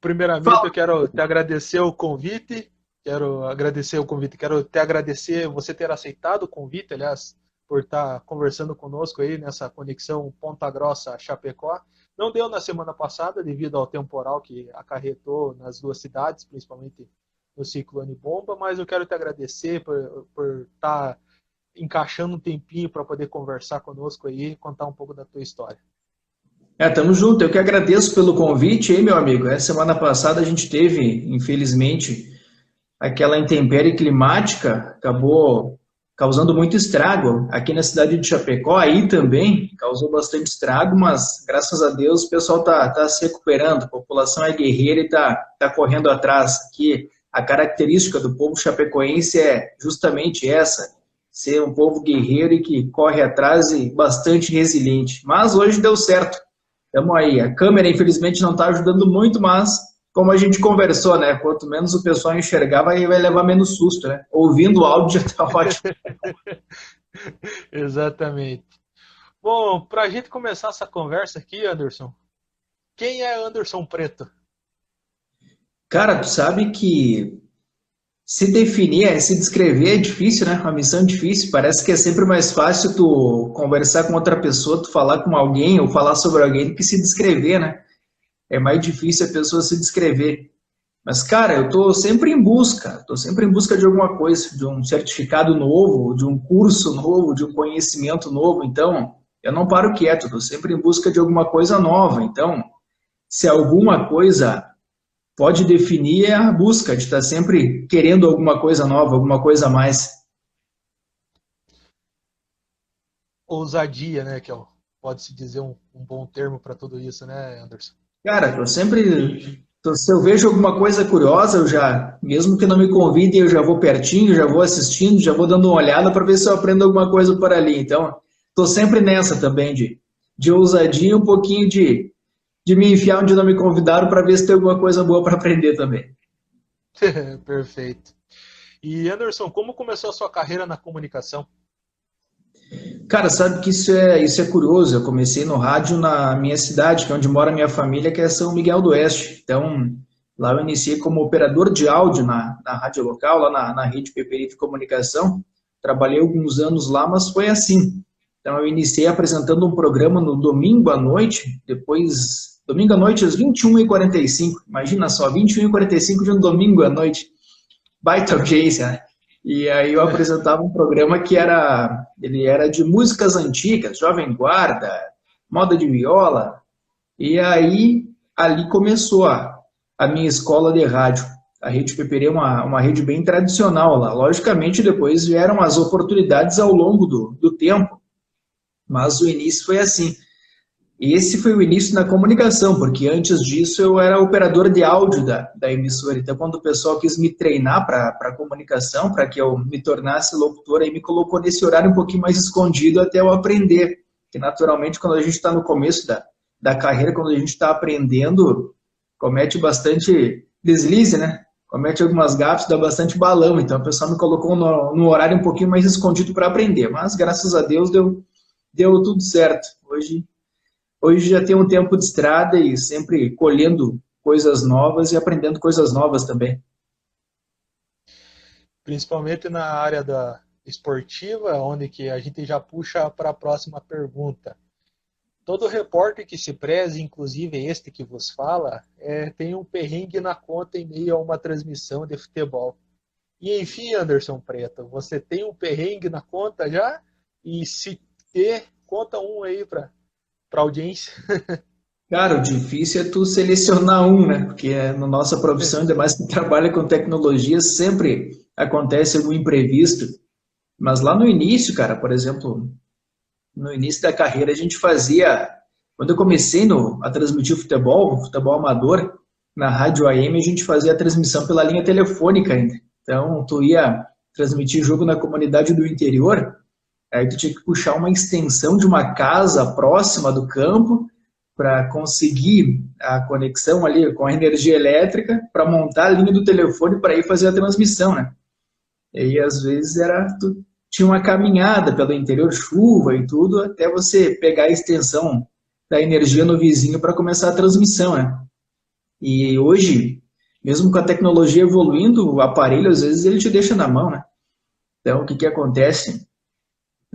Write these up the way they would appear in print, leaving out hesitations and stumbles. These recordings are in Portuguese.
Primeiramente, eu quero te agradecer o convite. Quero te agradecer você ter aceitado o convite, aliás, por estar conversando conosco aí nessa conexão Ponta Grossa-Chapecó. Não deu na semana passada, devido ao temporal que acarretou nas duas cidades, principalmente no ciclone bomba, mas eu quero te agradecer por estar encaixando um tempinho para poder conversar conosco aí e contar um pouco da tua história. Tamo junto. Eu que agradeço pelo convite, hein, meu amigo. Essa semana passada a gente teve, infelizmente, aquela intempérie climática, acabou causando muito estrago aqui na cidade de Chapecó, aí também causou bastante estrago, mas graças a Deus o pessoal tá se recuperando, a população é guerreira e tá correndo atrás. Aqui a característica do povo chapecoense é justamente essa, ser um povo guerreiro e que corre atrás e bastante resiliente. Mas hoje deu certo. Estamos aí. A câmera, infelizmente, não está ajudando muito, mas como a gente conversou, né? Quanto menos o pessoal enxergar, vai levar menos susto, né? Ouvindo o áudio já está ótimo. Exatamente. Bom, para a gente começar essa conversa aqui, Anderson, quem é Anderson Preto? Cara, tu sabe que se definir, se descrever é difícil, né? Uma missão difícil. Parece que é sempre mais fácil tu conversar com outra pessoa, tu falar com alguém ou falar sobre alguém do que se descrever, né? É mais difícil a pessoa se descrever. Mas, cara, eu estou sempre em busca de alguma coisa, de um certificado novo, de um curso novo, de um conhecimento novo. Então, eu não paro quieto, estou sempre em busca de alguma coisa nova. Então, se alguma coisa pode definir, é a busca de estar sempre querendo alguma coisa nova, alguma coisa a mais. Ousadia, né? Pode-se dizer um bom termo para tudo isso, né, Anderson? Cara, eu sempre. Se eu vejo alguma coisa curiosa, eu já, mesmo que não me convidem, eu já vou pertinho, já vou assistindo, já vou dando uma olhada para ver se eu aprendo alguma coisa por ali. Então, estou sempre nessa também de ousadia e um pouquinho de me enfiar onde não me convidaram para ver se tem alguma coisa boa para aprender também. Perfeito. E Anderson, como começou a sua carreira na comunicação? Cara, sabe que isso é curioso. Eu comecei no rádio na minha cidade, que é onde mora a minha família, que é São Miguel do Oeste. Então, lá eu iniciei como operador de áudio na rádio local, lá na rede Peperife Comunicação. Trabalhei alguns anos lá, mas foi assim. Então, eu iniciei apresentando um programa no domingo à noite, depois, domingo à noite às 21h45. Imagina só, 21h45 de um domingo à noite. Baita audiência, né? E aí eu apresentava um programa ele era de músicas antigas, Jovem Guarda, moda de viola, e aí ali começou a minha escola de rádio. A Rede Peperi é uma rede bem tradicional lá. Logicamente, depois vieram as oportunidades ao longo do tempo, mas o início foi assim. Esse foi o início na comunicação, porque antes disso eu era operador de áudio da emissora. Então, quando o pessoal quis me treinar para a comunicação, para que eu me tornasse locutor, aí me colocou nesse horário um pouquinho mais escondido até eu aprender. Que naturalmente, quando a gente está no começo da carreira, quando a gente está aprendendo, comete bastante deslize, né? Comete algumas gafes, dá bastante balão. Então, o pessoal me colocou no horário um pouquinho mais escondido para aprender. Mas, graças a Deus, deu tudo certo. Hoje já tem um tempo de estrada e sempre colhendo coisas novas e aprendendo coisas novas também. Principalmente na área da esportiva, onde que a gente já puxa para a próxima pergunta. Todo repórter que se preze, inclusive este que vos fala, tem um perrengue na conta em meio a uma transmissão de futebol. E enfim, Anderson Preto, você tem um perrengue na conta já? E se ter, conta um aí para a audiência. Cara, o difícil é tu selecionar um, né? Porque na nossa profissão, ainda mais que trabalha com tecnologia, sempre acontece algum imprevisto. Mas lá no início, cara, por exemplo, no início da carreira a gente fazia, quando eu comecei a transmitir futebol amador, na rádio AM a gente fazia a transmissão pela linha telefônica ainda. Então, tu ia transmitir jogo na comunidade do interior, aí tu tinha que puxar uma extensão de uma casa próxima do campo para conseguir a conexão ali com a energia elétrica para montar a linha do telefone para ir fazer a transmissão, né? E aí, às vezes, tinha uma caminhada pelo interior, chuva e tudo, até você pegar a extensão da energia no vizinho para começar a transmissão, né? E hoje, mesmo com a tecnologia evoluindo, o aparelho às vezes ele te deixa na mão, né? Então, o que que acontece?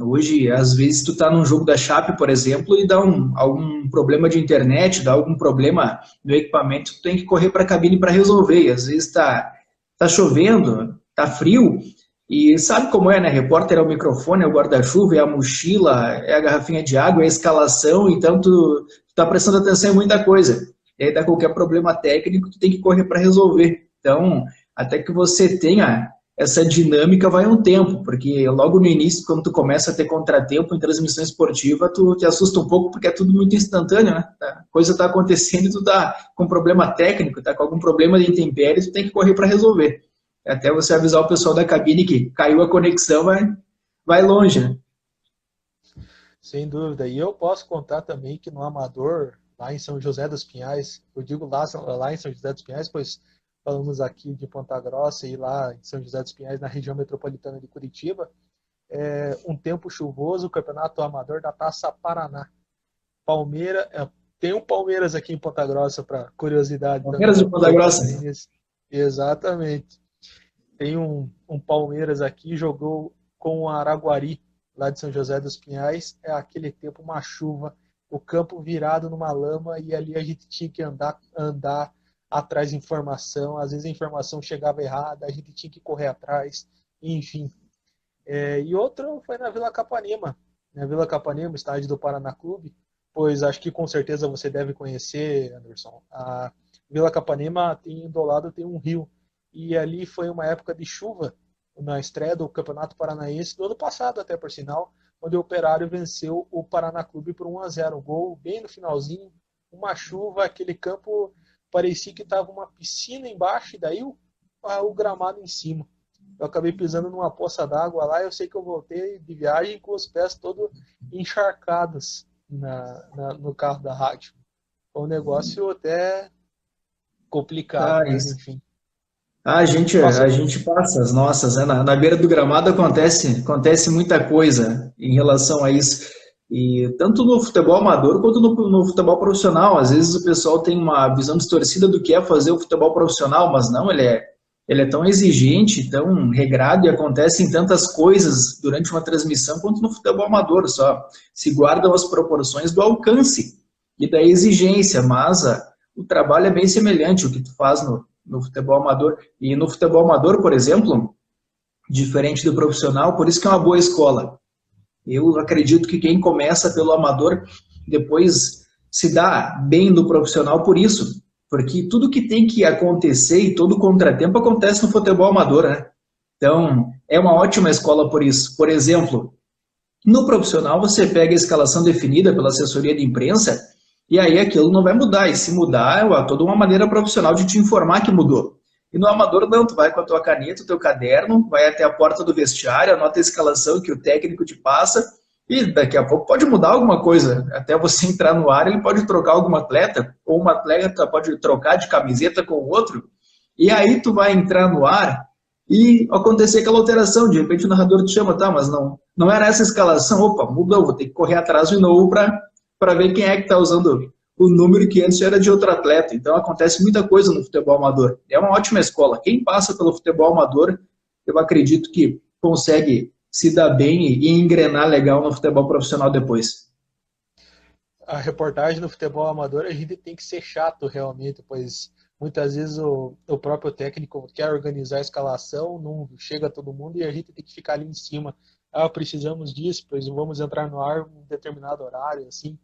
Hoje, às vezes, tu tá num jogo da Chape, por exemplo, e dá algum problema de internet, dá algum problema no equipamento, tu tem que correr para a cabine para resolver. E às vezes tá chovendo, tá frio, e sabe como é, né? Repórter é o microfone, é o guarda-chuva, é a mochila, é a garrafinha de água, é a escalação, então tu tá prestando atenção em muita coisa. E aí dá qualquer problema técnico, tu tem que correr para resolver. Então, até que você tenha essa dinâmica vai um tempo, porque logo no início, quando tu começa a ter contratempo em transmissão esportiva, tu te assusta um pouco porque é tudo muito instantâneo, né? A coisa tá acontecendo e tu tá com problema técnico, tá com algum problema de intempérie, tu tem que correr para resolver. Até você avisar o pessoal da cabine que caiu a conexão, vai longe, né? Sem dúvida. E eu posso contar também que no Amador, lá em São José dos Pinhais, eu digo lá em São José dos Pinhais, pois falamos aqui de Ponta Grossa e lá em São José dos Pinhais, na região metropolitana de Curitiba, um tempo chuvoso, o campeonato amador da Taça Paraná. Palmeiras, tem um Palmeiras aqui em Ponta Grossa, para curiosidade também. Palmeiras de Ponta Grossa. Exatamente. Tem um Palmeiras aqui, jogou com o Araguari, lá de São José dos Pinhais. É aquele tempo, uma chuva, o campo virado numa lama, e ali a gente tinha que andar atrás de informação, às vezes a informação chegava errada, a gente tinha que correr atrás, enfim. E outro foi na Vila Capanema, estádio do Paraná Clube, pois acho que com certeza você deve conhecer, Anderson. A Vila Capanema do lado tem um rio, e ali foi uma época de chuva, na estreia do Campeonato Paranaense, do ano passado até por sinal, onde o Operário venceu o Paraná Clube por 1-0, um gol bem no finalzinho, uma chuva, aquele campo parecia que estava uma piscina embaixo e daí o gramado em cima. Eu acabei pisando numa poça d'água lá, eu sei que eu voltei de viagem com os pés todos encharcados no carro da rádio. Foi um negócio até complicado, mas enfim. A gente passa as nossas, né? Na beira do gramado acontece muita coisa em relação a isso. E tanto no futebol amador quanto no futebol profissional. Às vezes o pessoal tem uma visão distorcida do que é fazer o futebol profissional, mas não, ele é tão exigente, tão regrado e acontecem tantas coisas durante uma transmissão quanto no futebol amador. Só se guardam as proporções do alcance e da exigência, mas o trabalho é bem semelhante ao que tu faz no futebol amador. E no futebol amador, por exemplo, diferente do profissional, por isso que é uma boa escola. Eu acredito que quem começa pelo amador depois se dá bem no profissional por isso, porque tudo que tem que acontecer e todo contratempo acontece no futebol amador, né? Então, é uma ótima escola por isso. Por exemplo, no profissional você pega a escalação definida pela assessoria de imprensa e aí aquilo não vai mudar, e se mudar é toda uma maneira profissional de te informar que mudou. E no amador não, tu vai com a tua caneta, o teu caderno, vai até a porta do vestiário, anota a escalação que o técnico te passa, e daqui a pouco pode mudar alguma coisa. Até você entrar no ar, ele pode trocar algum atleta, ou uma atleta pode trocar de camiseta com o outro, e aí tu vai entrar no ar e acontecer aquela alteração, de repente o narrador te chama, tá, mas não era essa escalação, opa, mudou, vou ter que correr atrás de novo para ver quem é que está usando o número que antes era de outro atleta. Então acontece muita coisa no futebol amador. É uma ótima escola. Quem passa pelo futebol amador, eu acredito que consegue se dar bem e engrenar legal no futebol profissional depois. A reportagem no futebol amador, a gente tem que ser chato realmente, pois muitas vezes o próprio técnico quer organizar a escalação, não chega todo mundo e a gente tem que ficar ali em cima. Precisamos disso, pois vamos entrar no ar em um determinado horário, assim.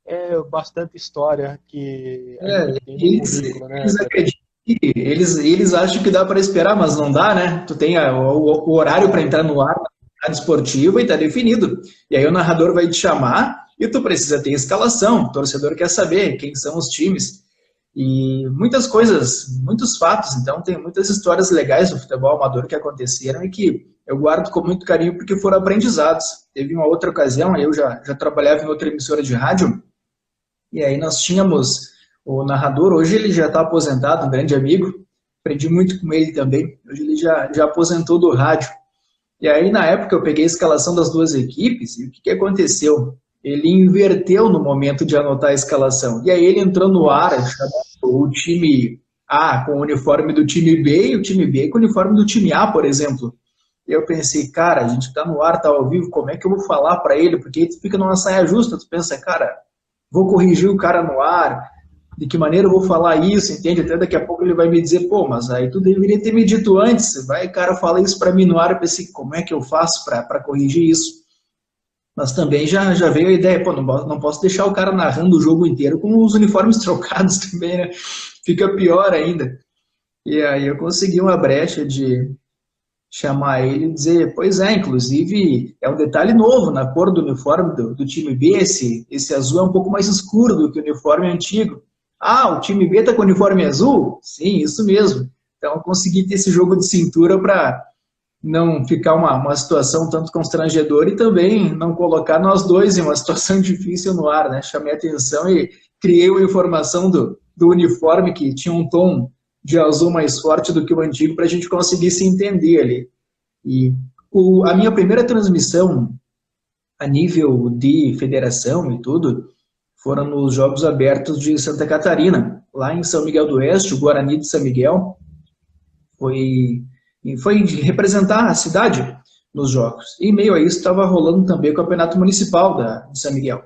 É bastante história que a gente tem no currículo, né? Eles acham que dá para esperar, mas não dá, né? Tu tem o horário para entrar no ar na esportiva e está definido. E aí o narrador vai te chamar e tu precisa ter escalação. O torcedor quer saber quem são os times. E muitas coisas, muitos fatos. Então tem muitas histórias legais do futebol amador que aconteceram e que eu guardo com muito carinho porque foram aprendizados. Teve uma outra ocasião, eu já trabalhava em outra emissora de rádio, e aí nós tínhamos o narrador, hoje ele já está aposentado, um grande amigo, aprendi muito com ele também, hoje ele já aposentou do rádio. E aí na época eu peguei a escalação das duas equipes, e o que aconteceu? ele inverteu no momento de anotar a escalação. E aí ele entrou no ar, o time A com o uniforme do time B e o time B com o uniforme do time A, por exemplo. E eu pensei, cara, a gente está no ar, está ao vivo, como é que eu vou falar para ele? Porque aí tu fica numa saia justa, tu pensa, cara, vou corrigir o cara no ar, de que maneira eu vou falar isso, entende? Até daqui a pouco ele vai me dizer, pô, mas aí tu deveria ter me dito antes. Vai, cara, fala isso para mim no ar, eu pensei, como é que eu faço para corrigir isso? Mas também já veio a ideia, pô, não posso deixar o cara narrando o jogo inteiro com os uniformes trocados também, né? Fica pior ainda. E aí eu consegui uma brecha de chamar ele e dizer, pois é, inclusive é um detalhe novo na cor do uniforme do time B, esse azul é um pouco mais escuro do que o uniforme antigo. Ah, o time B está com o uniforme azul? Sim, isso mesmo. Então eu consegui ter esse jogo de cintura para não ficar uma situação tanto constrangedora e também não colocar nós dois em uma situação difícil no ar, né? Chamei a atenção e criei uma informação do uniforme que tinha um tom de azul mais forte do que o antigo para a gente conseguir se entender ali. E a minha primeira transmissão a nível de federação e tudo foram nos Jogos Abertos de Santa Catarina, lá em São Miguel do Oeste, o Guarani de São Miguel foi representar a cidade nos Jogos. E em meio a isso estava rolando também o Campeonato Municipal de São Miguel.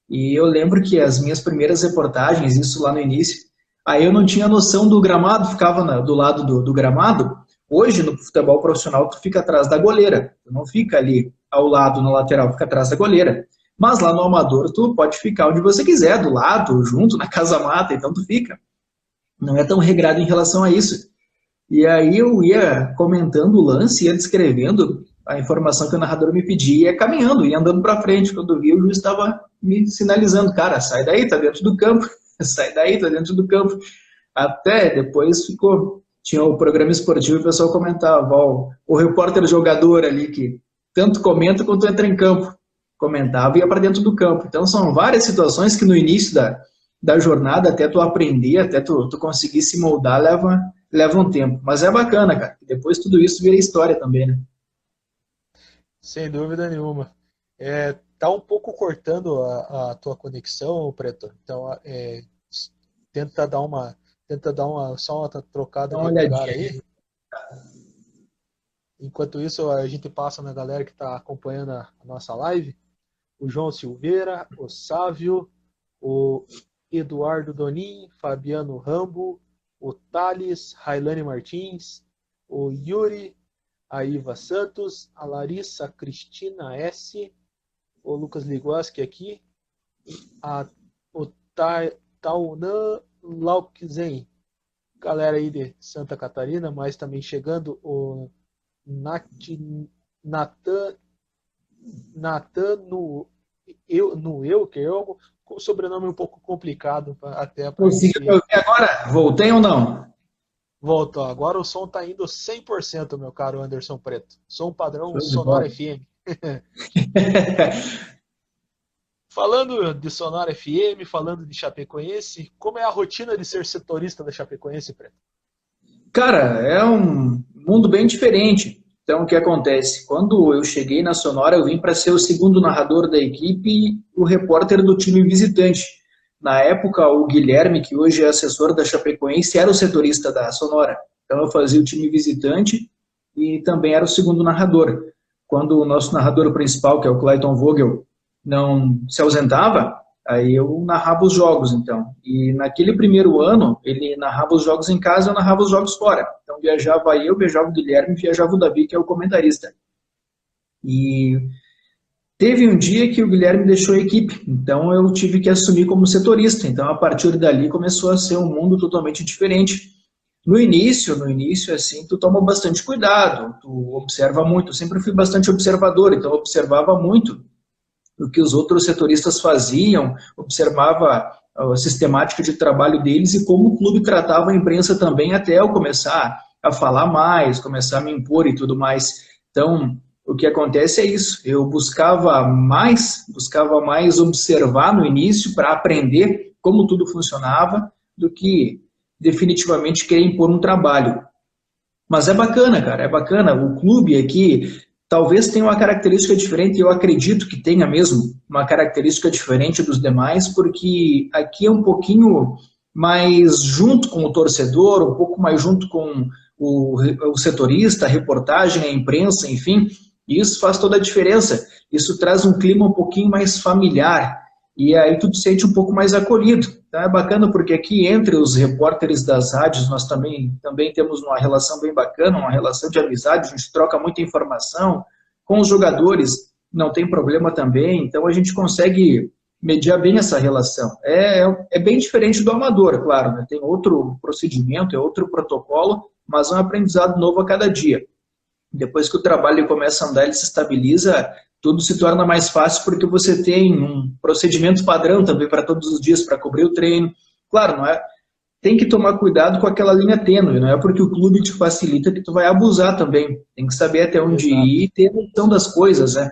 E eu lembro que as minhas primeiras reportagens, isso lá no início, aí eu não tinha noção do gramado, ficava do lado do gramado. Hoje, no futebol profissional, tu fica atrás da goleira, tu não fica ali ao lado, na lateral, fica atrás da goleira. Mas lá no amador, tu pode ficar onde você quiser, do lado, junto, na casa-mata, então tu fica. Não é tão regrado em relação a isso. E aí eu ia comentando o lance, ia descrevendo a informação que o narrador me pedia, ia caminhando, ia andando para frente. Quando vi, o juiz estava me sinalizando, cara, sai daí, tá dentro do campo, sai daí, tá dentro do campo. Até depois tinha o programa esportivo e o pessoal comentava, o repórter jogador ali que tanto comenta quanto entra em campo, comentava e ia para dentro do campo. Então são várias situações que no início da jornada, até tu aprender, até tu conseguir se moldar, leva um tempo. Mas é bacana, cara. Depois tudo isso vira história também, né? Sem dúvida nenhuma. Tá um pouco cortando a tua conexão, Preto. Então, tenta dar só uma trocada Dá uma devagar olhadinha aí. aí. Enquanto isso, a gente passa na galera que está acompanhando a nossa live. O João Silveira, o Sávio, o Eduardo Donin, Fabiano Rambo, o Thales, Railane Martins, o Yuri, a Iva Santos, a Larissa Cristina S, o Lucas Liguaski aqui, o Taunan Laukzen, galera aí de Santa Catarina, mas também chegando o Natan que é um sobrenome um pouco complicado até para Conseguiu me ouvir agora? Voltei ou não? Voltou. Agora o som tá indo 100%, meu caro Anderson Preto. Som padrão Show de Sonora bola. FM. Falando de Sonora FM, falando de Chapecoense, como é a rotina de ser setorista da Chapecoense, Preto? Cara, é um mundo bem diferente. Então, o que acontece? Quando eu cheguei na Sonora, eu vim para ser o segundo narrador da equipe e o repórter do time visitante. Na época, o Guilherme, que hoje é assessor da Chapecoense, era o setorista da Sonora. Então, eu fazia o time visitante e também era o segundo narrador. Quando o nosso narrador principal, que é o Clayton Vogel, não se ausentava, aí eu narrava os jogos, então. E naquele primeiro ano, ele narrava os jogos em casa, eu narrava os jogos fora. Então viajava eu, viajava o Guilherme, viajava o Davi, que é o comentarista. E teve um dia que o Guilherme deixou a equipe, então eu tive que assumir como setorista. Então a partir dali começou a ser um mundo totalmente diferente. No início, assim, tu toma bastante cuidado, tu observa muito. Eu sempre fui bastante observador, então eu observava muito o que os outros setoristas faziam, observava a sistemática de trabalho deles e como o clube tratava a imprensa também, até eu começar a falar mais, começar a me impor e tudo mais. Então, o que acontece é isso, eu buscava mais observar no início para aprender como tudo funcionava, do que definitivamente querer impor um trabalho. Mas é bacana, cara, é bacana. O clube aqui talvez tenha uma característica diferente, eu acredito que tenha mesmo uma característica diferente dos demais, porque aqui é um pouquinho mais junto com o torcedor, um pouco mais junto com o setorista, a reportagem, a imprensa, enfim, e isso faz toda a diferença. Isso traz um clima um pouquinho mais familiar, e aí tu te sente um pouco mais acolhido. Então é bacana porque aqui entre os repórteres das rádios nós também temos uma relação bem bacana, uma relação de amizade, a gente troca muita informação, com os jogadores não tem problema também, então a gente consegue mediar bem essa relação. É bem diferente do amador, claro, né? Tem outro procedimento, é outro protocolo, mas é um aprendizado novo a cada dia. Depois que o trabalho começa a andar, ele se estabiliza, tudo se torna mais fácil porque você tem um procedimento padrão também para todos os dias, para cobrir o treino. Claro, não é? Tem que tomar cuidado com aquela linha tênue, não é porque o clube te facilita que tu vai abusar também. Tem que saber até onde ir e ter noção das coisas, né?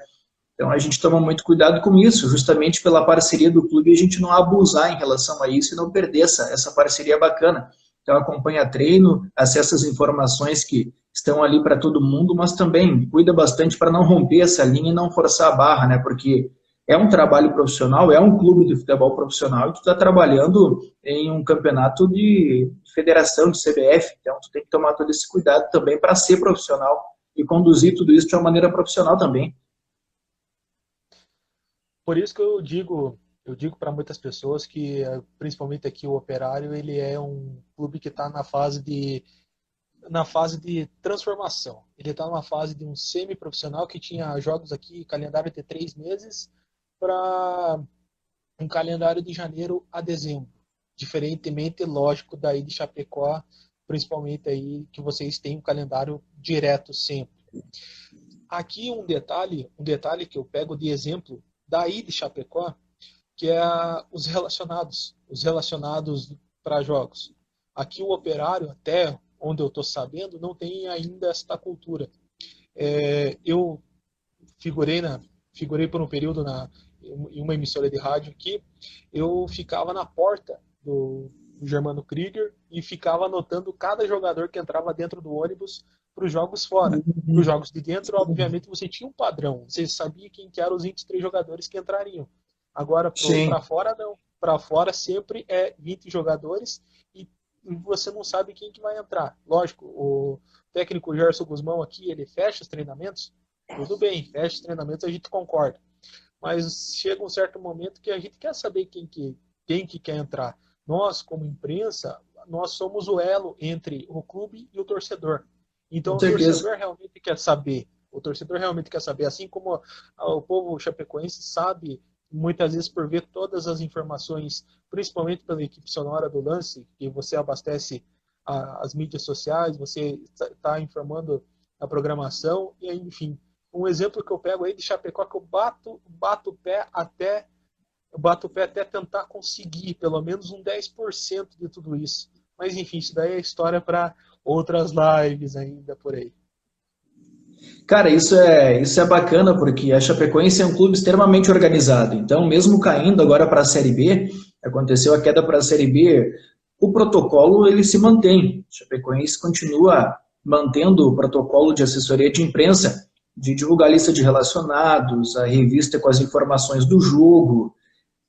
Então a gente toma muito cuidado com isso, justamente pela parceria do clube a gente não abusar em relação a isso e não perder essa parceria bacana. Então acompanha treino, acessa as informações que estão ali para todo mundo, mas também cuida bastante para não romper essa linha e não forçar a barra, né? Porque é um trabalho profissional, é um clube de futebol profissional e tu está trabalhando em um campeonato de federação, de CBF, então tu tem que tomar todo esse cuidado também para ser profissional e conduzir tudo isso de uma maneira profissional também. Por isso que eu digo para muitas pessoas que, principalmente aqui o Operário, ele é um clube que está na fase de transformação. Ele está numa fase de um semi-profissional que tinha jogos aqui, calendário de 3 meses, para um calendário de janeiro a dezembro. Diferentemente, lógico, daí de Chapecó, principalmente aí que vocês têm um calendário direto sempre. Aqui um detalhe que eu pego de exemplo daí de Chapecó, que é os relacionados para jogos. Aqui o Operário, até onde eu estou sabendo, não tem ainda esta cultura. Eu figurei por um período em uma emissora de rádio aqui, eu ficava na porta do Germano Krieger e ficava anotando cada jogador que entrava dentro do ônibus para os jogos fora. Para os jogos de dentro, obviamente, você tinha um padrão. Você sabia quem que eram os 23 jogadores que entrariam. Agora, para fora, não. Para fora sempre é 20 jogadores e você não sabe quem que vai entrar. Lógico, o técnico Gerson Guzmão aqui, ele fecha os treinamentos. Tudo bem, fecha os treinamentos, a gente concorda. Mas chega um certo momento que a gente quer saber quem que quer entrar. Nós, como imprensa, nós somos o elo entre o clube e o torcedor. Então, o torcedor realmente quer saber. O torcedor realmente quer saber. Assim como o povo chapecoense sabe, muitas vezes por ver todas as informações, principalmente pela equipe sonora do Lance, que você abastece as mídias sociais, você está informando a programação, e enfim. Um exemplo que eu pego aí de Chapecó, que eu bato o pé até tentar conseguir pelo menos um 10% de tudo isso. Mas enfim, isso daí é história para outras lives ainda por aí. Cara, isso é bacana, porque a Chapecoense é um clube extremamente organizado. Então, mesmo caindo agora para a Série B, aconteceu a queda para a Série B, o protocolo ele se mantém. A Chapecoense continua mantendo o protocolo de assessoria de imprensa, de divulgar a lista de relacionados, a revista com as informações do jogo,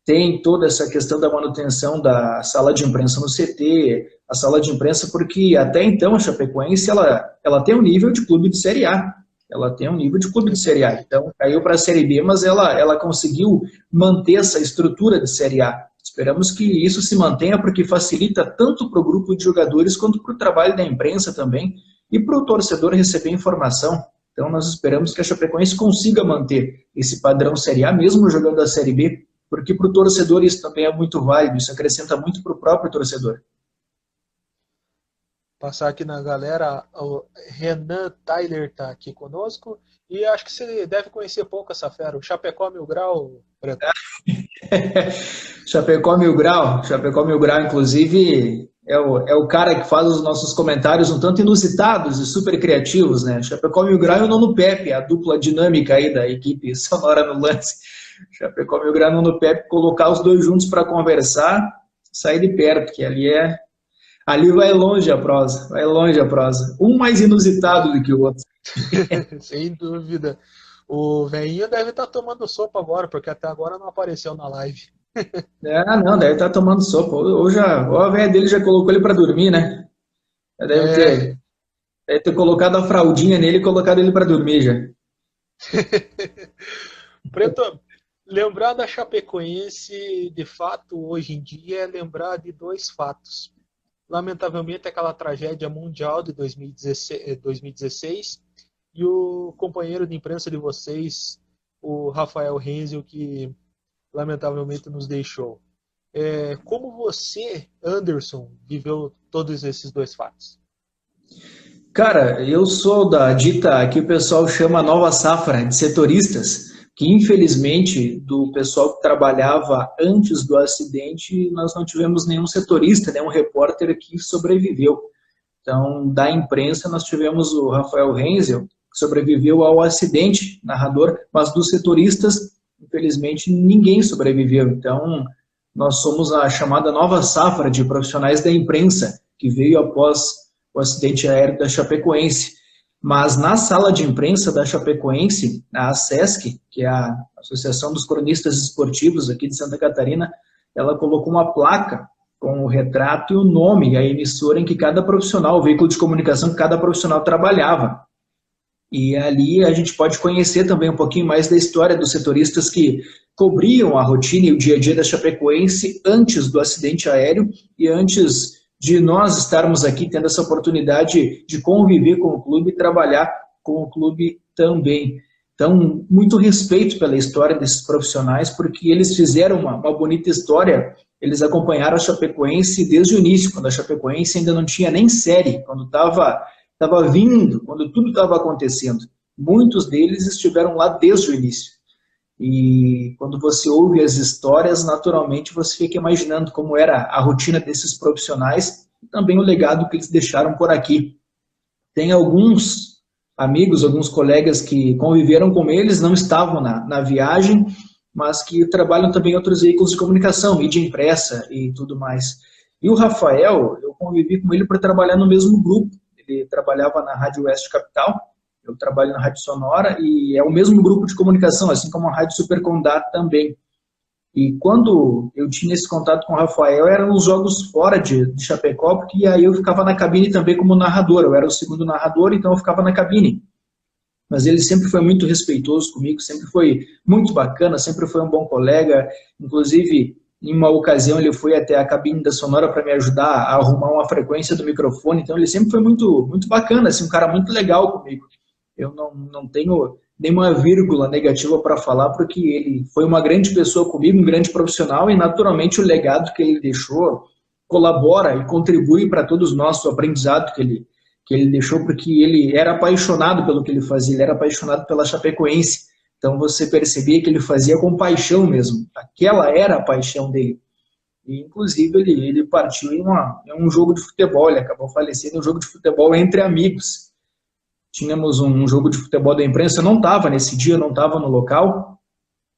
tem toda essa questão da manutenção da sala de imprensa no CT, a sala de imprensa, porque até então a Chapecoense ela tem um nível de clube de Série A. Ela tem um nível de clube de Série A. Então caiu para a Série B, mas ela conseguiu manter essa estrutura de Série A. Esperamos que isso se mantenha, porque facilita tanto para o grupo de jogadores quanto para o trabalho da imprensa também e para o torcedor receber informação. Então nós esperamos que a Chapecoense consiga manter esse padrão Série A, mesmo jogando a Série B, porque para o torcedor isso também é muito válido, isso acrescenta muito para o próprio torcedor. Passar aqui na galera, o Renan Tyler está aqui conosco, e acho que você deve conhecer pouco essa fera, o Chapecó Mil Grau, Branco. Chapecó Mil Grau, inclusive, é o cara que faz os nossos comentários um tanto inusitados e super criativos, né? Chapecó Mil Grau e o Nono Pepe, a dupla dinâmica aí da equipe sonora no Lance. Chapecó Mil Grau e o Nono Pepe, colocar os dois juntos para conversar, sair de perto, que ali Ali vai longe a prosa, vai longe a prosa. Um mais inusitado do que o outro. Sem dúvida. O velhinho deve estar tomando sopa agora, porque até agora não apareceu na live. Ah, não, deve estar tomando sopa. Ou a velha dele já colocou ele para dormir, né? Já É, deve ter colocado a fraldinha nele e colocado ele para dormir já. Preto, lembrar da Chapecoense, de fato, hoje em dia, é lembrar de dois fatos. Lamentavelmente, aquela tragédia mundial de 2016 e o companheiro de imprensa de vocês, o Rafael Renzel, que lamentavelmente nos deixou. Como você, Anderson, viveu todos esses dois fatos? Cara, eu sou da dita que o pessoal chama nova safra de setoristas, que infelizmente do pessoal que trabalhava antes do acidente, nós não tivemos nenhum setorista, nenhum repórter que sobreviveu. Então, da imprensa, nós tivemos o Rafael Renzel, que sobreviveu ao acidente, narrador, mas dos setoristas, infelizmente, ninguém sobreviveu. Então, nós somos a chamada nova safra de profissionais da imprensa, que veio após o acidente aéreo da Chapecoense. Mas na sala de imprensa da Chapecoense, a ASESC, que é a Associação dos Cronistas Esportivos aqui de Santa Catarina, ela colocou uma placa com o retrato e o nome, a emissora em que cada profissional, o veículo de comunicação que cada profissional trabalhava. E ali a gente pode conhecer também um pouquinho mais da história dos setoristas que cobriam a rotina e o dia a dia da Chapecoense antes do acidente aéreo e antes de nós estarmos aqui tendo essa oportunidade de conviver com o clube e trabalhar com o clube também. Então, muito respeito pela história desses profissionais, porque eles fizeram uma bonita história. Eles acompanharam a Chapecoense desde o início, quando a Chapecoense ainda não tinha nem série, quando estava vindo, quando tudo estava acontecendo. Muitos deles estiveram lá desde o início. E quando você ouve as histórias, naturalmente você fica imaginando como era a rotina desses profissionais e também o legado que eles deixaram por aqui. Tem alguns amigos, alguns colegas que conviveram com eles, não estavam na viagem, mas que trabalham também em outros veículos de comunicação, mídia impressa e tudo mais. E o Rafael, eu convivi com ele para trabalhar no mesmo grupo. Ele trabalhava na Rádio Oeste Capital, eu trabalho na Rádio Sonora, e é o mesmo grupo de comunicação, assim como a Rádio Supercondá também. E quando eu tinha esse contato com o Rafael, eram os jogos fora de Chapecó, porque aí eu ficava na cabine também como narrador. Eu era o segundo narrador, então eu ficava na cabine. Mas ele sempre foi muito respeitoso comigo, sempre foi muito bacana, sempre foi um bom colega. Inclusive, em uma ocasião, ele foi até a cabine da Sonora para me ajudar a arrumar uma frequência do microfone. Então, ele sempre foi muito, muito bacana, assim, um cara muito legal comigo. Eu não tenho nenhuma vírgula negativa para falar, porque ele foi uma grande pessoa comigo, um grande profissional, e naturalmente o legado que ele deixou colabora e contribui para todos nós, o aprendizado que ele deixou, porque ele era apaixonado pelo que ele fazia, ele era apaixonado pela Chapecoense. Então você percebia que ele fazia com paixão mesmo. Aquela era a paixão dele. E, inclusive, ele partiu em um jogo de futebol, ele acabou falecendo em um jogo de futebol entre amigos. Tínhamos um jogo de futebol da imprensa, eu não estava nesse dia, eu não estava no local.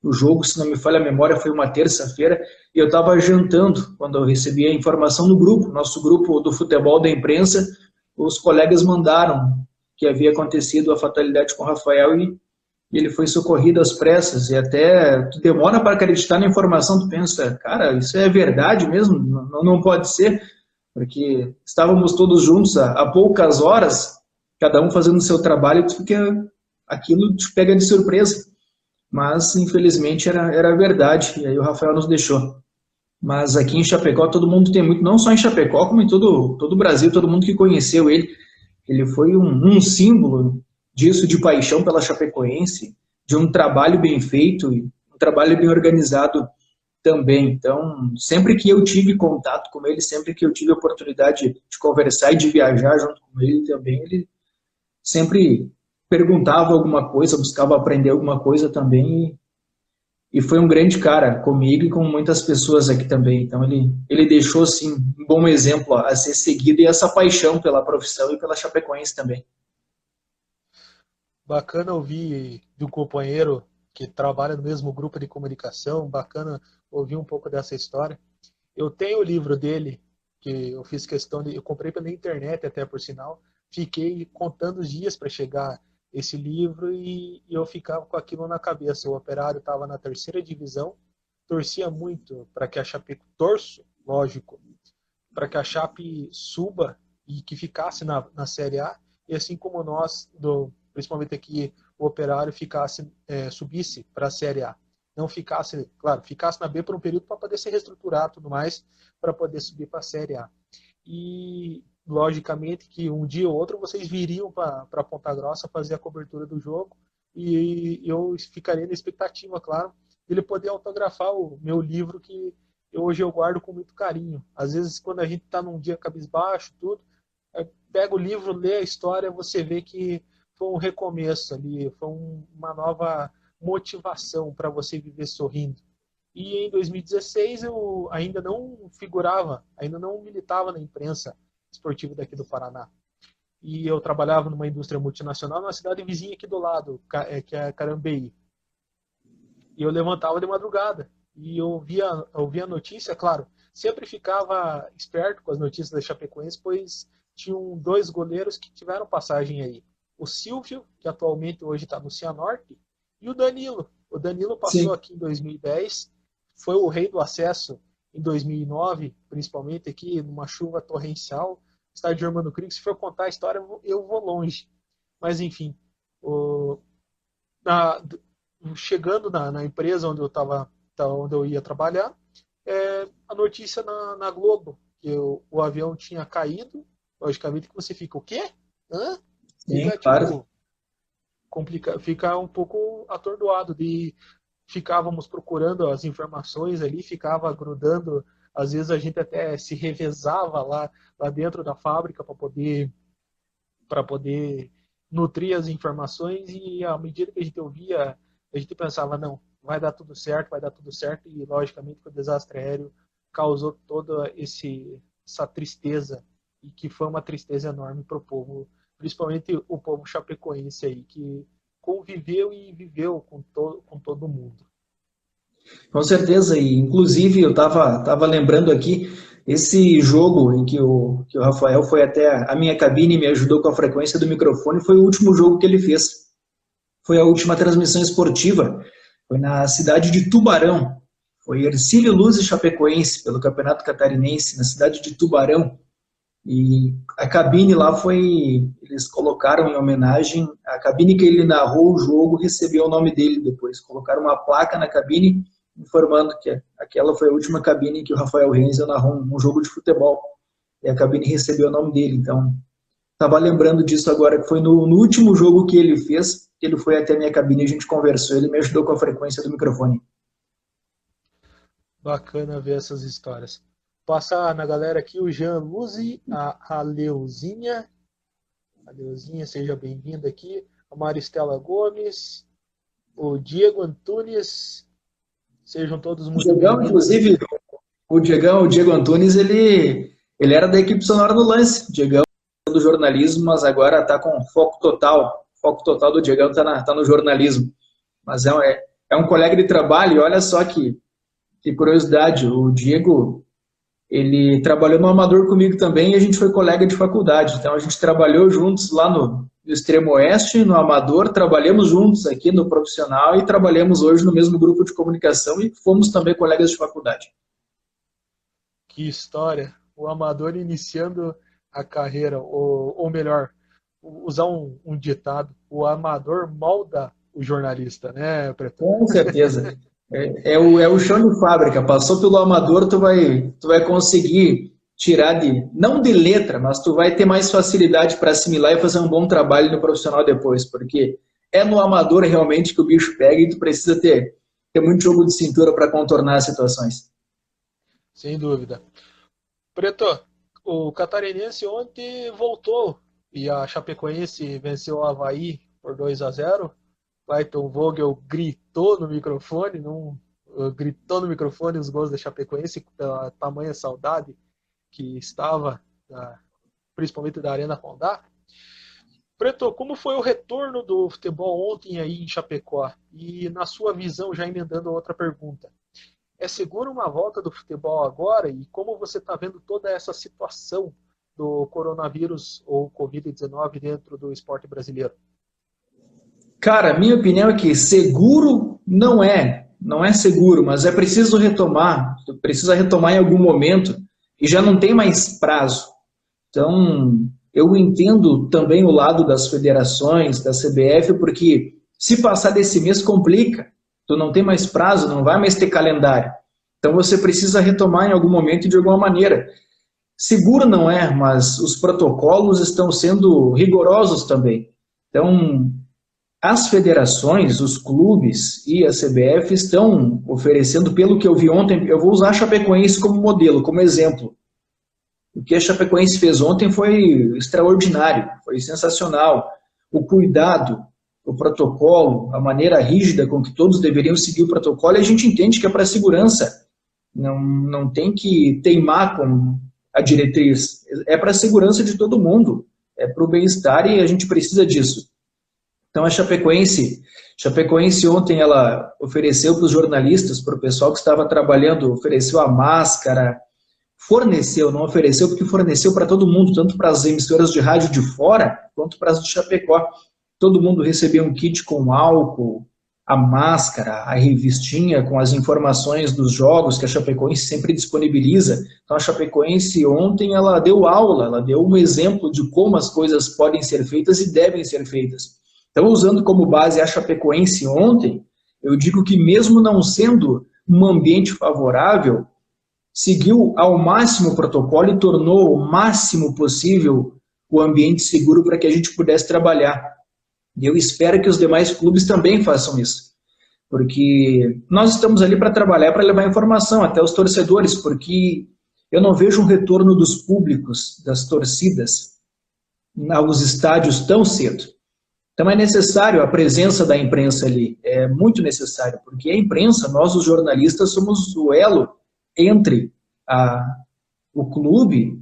O jogo, se não me falha a memória, foi uma terça-feira, e eu estava jantando quando eu recebi a informação no grupo, nosso grupo do futebol da imprensa. Os colegas mandaram que havia acontecido a fatalidade com o Rafael e ele foi socorrido às pressas. E até tu demora para acreditar na informação, tu pensa, cara, isso é verdade mesmo? Não pode ser, porque estávamos todos juntos há poucas horas, cada um fazendo o seu trabalho, e tu fica, aquilo te pega de surpresa. Mas, infelizmente, era verdade, e aí o Rafael nos deixou. Mas aqui em Chapecó todo mundo tem muito, não só em Chapecó, como em todo o Brasil, todo mundo que conheceu ele. Ele foi um símbolo disso, de paixão pela Chapecoense, de um trabalho bem feito, e um trabalho bem organizado também. Então, sempre que eu tive contato com ele, sempre que eu tive a oportunidade de conversar e de viajar junto com ele também, ele sempre perguntava alguma coisa, buscava aprender alguma coisa também, e foi um grande cara comigo e com muitas pessoas aqui também. Então ele deixou assim um bom exemplo a ser seguido e essa paixão pela profissão e pela Chapecoense também. Bacana ouvir de um companheiro que trabalha no mesmo grupo de comunicação, bacana ouvir um pouco dessa história. Eu tenho o livro dele, que eu fiz questão de... Eu comprei pela internet até, por sinal. Fiquei contando os dias para chegar esse livro e eu ficava com aquilo na cabeça. O Operário estava na terceira divisão, torcia muito para que a Chape... Torço, lógico, para que a Chape suba e que ficasse na Série A, e assim como nós, principalmente aqui, o Operário subisse para a Série A. Não ficasse, claro, ficasse na B por um período para poder se reestruturar tudo mais, para poder subir para a Série A. E, logicamente, que um dia ou outro vocês viriam para Ponta Grossa fazer a cobertura do jogo, e eu ficaria na expectativa, claro, de ele poder autografar o meu livro que hoje eu guardo com muito carinho. Às vezes, quando a gente está num dia cabisbaixo, tudo, pega o livro, lê a história, você vê que foi um recomeço ali, foi uma nova motivação para você viver sorrindo. E em 2016 eu ainda não figurava, ainda não militava na imprensa esportiva daqui do Paraná. E eu trabalhava numa indústria multinacional numa cidade vizinha aqui do lado, que é Carambeí. E eu levantava de madrugada e eu via a notícia, claro, sempre ficava esperto com as notícias da Chapecoense, pois tinham 2 goleiros que tiveram passagem aí. O Silvio, que atualmente hoje está no Cianorte, e o Danilo. O Danilo passou Sim. aqui em 2010, foi o rei do acesso em 2009, principalmente aqui, numa chuva torrencial, estádio Germano Krieg. Se for contar a história, eu vou longe. Mas, enfim, chegando na empresa onde eu ia trabalhar, a notícia na Globo, que o avião tinha caído. Logicamente que você fica, o quê? Hã? Sim, claro. Fica um pouco atordoado. Ficávamos procurando as informações ali, ficava grudando, às vezes a gente até se revezava lá dentro da fábrica para poder nutrir as informações, e à medida que a gente ouvia, a gente pensava, não, vai dar tudo certo, e logicamente que o desastre aéreo causou toda essa tristeza, e que foi uma tristeza enorme para o povo, principalmente o povo chapecoense aí, que conviveu e viveu com todo mundo. Com certeza, e inclusive eu estava lembrando aqui, esse jogo em que o Rafael foi até a minha cabine e me ajudou com a frequência do microfone, foi o último jogo que ele fez. Foi a última transmissão esportiva, foi na cidade de Tubarão. Foi Hercílio Luz e Chapecoense, pelo Campeonato Catarinense, na cidade de Tubarão. E a cabine lá eles colocaram em homenagem, a cabine que ele narrou o jogo recebeu o nome dele depois. Colocaram uma placa na cabine informando que aquela foi a última cabine que o Rafael Renzel narrou um jogo de futebol. E a cabine recebeu o nome dele. Então, estava lembrando disso agora, que foi no último jogo que ele fez, ele foi até a minha cabine e a gente conversou, ele me ajudou com a frequência do microfone. Bacana ver essas histórias. Passar na galera aqui o Jean Luzi, a Leuzinha. A Leuzinha, seja bem-vinda aqui. A Maristela Gomes, o Diego Antunes. Sejam todos muito bem-vindos. Inclusive, o Diego Antunes, ele era da equipe Sonora do Lance. O Diegão do jornalismo, mas agora está com foco total. O foco total do Diegão está no jornalismo. Mas é um colega de trabalho, e olha só que curiosidade, o Diego, ele trabalhou no Amador comigo também e a gente foi colega de faculdade. Então a gente trabalhou juntos lá no Extremo Oeste, no Amador, trabalhamos juntos aqui no Profissional e trabalhamos hoje no mesmo grupo de comunicação e fomos também colegas de faculdade. Que história! O Amador iniciando a carreira, ou melhor, usar um ditado, o amador molda o jornalista, né, Preto? Com certeza. É o chão de fábrica. Passou pelo amador, tu vai conseguir tirar não de letra, mas tu vai ter mais facilidade para assimilar e fazer um bom trabalho no profissional depois, porque é no amador realmente que o bicho pega e tu precisa ter muito jogo de cintura para contornar as situações. Sem dúvida. Preto, o Catarinense ontem voltou e a Chapecoense venceu o Avaí por 2-0. Clayton Vogel gritou no microfone os gols da Chapecoense pela tamanha saudade que estava, principalmente da Arena Condá. Preto, como foi o retorno do futebol ontem aí em Chapecó? E na sua visão, já emendando outra pergunta, é seguro uma volta do futebol agora? E como você está vendo toda essa situação do coronavírus ou Covid-19 dentro do esporte brasileiro? Cara, minha opinião é que seguro não é seguro, mas é preciso retomar, precisa retomar em algum momento e já não tem mais prazo. Então, eu entendo também o lado das federações, da CBF, porque se passar desse mês complica. Tu não tem mais prazo, não vai mais ter calendário. Então você precisa retomar em algum momento e de alguma maneira. Seguro não é, mas os protocolos estão sendo rigorosos também. Então, as federações, os clubes e a CBF estão oferecendo, pelo que eu vi ontem, eu vou usar a Chapecoense como modelo, como exemplo. O que a Chapecoense fez ontem foi extraordinário, foi sensacional. O cuidado, o protocolo, a maneira rígida com que todos deveriam seguir o protocolo, a gente entende que é para segurança. Não tem que teimar com a diretriz. É para a segurança de todo mundo, é para o bem-estar e a gente precisa disso. Então a Chapecoense ontem ela ofereceu para os jornalistas, para o pessoal que estava trabalhando, ofereceu a máscara, forneceu, não ofereceu, porque forneceu para todo mundo, tanto para as emissoras de rádio de fora, quanto para as de Chapecó. Todo mundo recebeu um kit com álcool, a máscara, a revistinha com as informações dos jogos que a Chapecoense sempre disponibiliza. Então a Chapecoense ontem ela deu aula, ela deu um exemplo de como as coisas podem ser feitas e devem ser feitas. Então, usando como base a Chapecoense ontem, eu digo que mesmo não sendo um ambiente favorável, seguiu ao máximo o protocolo e tornou o máximo possível o ambiente seguro para que a gente pudesse trabalhar. E eu espero que os demais clubes também façam isso, porque nós estamos ali para trabalhar, para levar informação até os torcedores, porque eu não vejo um retorno dos públicos, das torcidas, aos estádios tão cedo. Então é necessário a presença da imprensa ali, é muito necessário, porque a imprensa, nós os jornalistas, somos o elo entre o clube,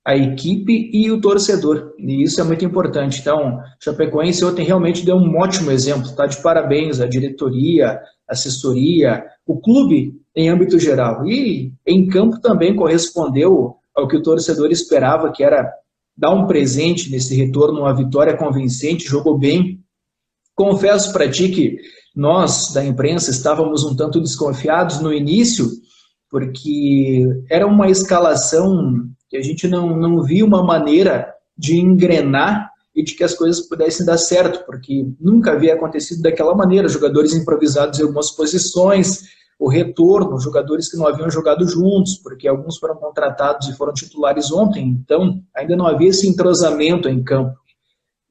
a equipe e o torcedor, e isso é muito importante. Então, Chapecoense ontem realmente deu um ótimo exemplo, está de parabéns a diretoria, assessoria, o clube em âmbito geral, e em campo também correspondeu ao que o torcedor esperava, que era dar um presente nesse retorno, uma vitória convincente, jogou bem. Confesso para ti que nós, da imprensa, estávamos um tanto desconfiados no início, porque era uma escalação que a gente não via uma maneira de engrenar e de que as coisas pudessem dar certo, porque nunca havia acontecido daquela maneira, jogadores improvisados em algumas posições, o retorno, jogadores que não haviam jogado juntos, porque alguns foram contratados e foram titulares ontem, então ainda não havia esse entrosamento em campo.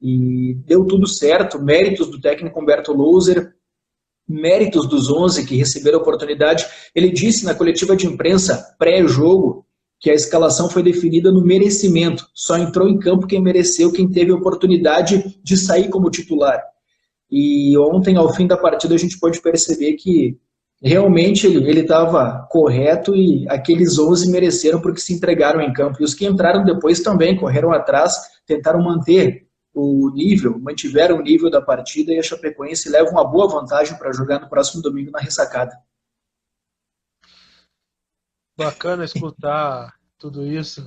E deu tudo certo, méritos do técnico Humberto Louser, méritos dos 11 que receberam a oportunidade. Ele disse na coletiva de imprensa pré-jogo que a escalação foi definida no merecimento, só entrou em campo quem mereceu, quem teve a oportunidade de sair como titular. E ontem, ao fim da partida, a gente pôde perceber que realmente ele estava correto e aqueles 11 mereceram porque se entregaram em campo. E os que entraram depois também correram atrás, tentaram manter o nível, mantiveram o nível da partida e a Chapecoense leva uma boa vantagem para jogar no próximo domingo na ressacada. Bacana escutar tudo isso.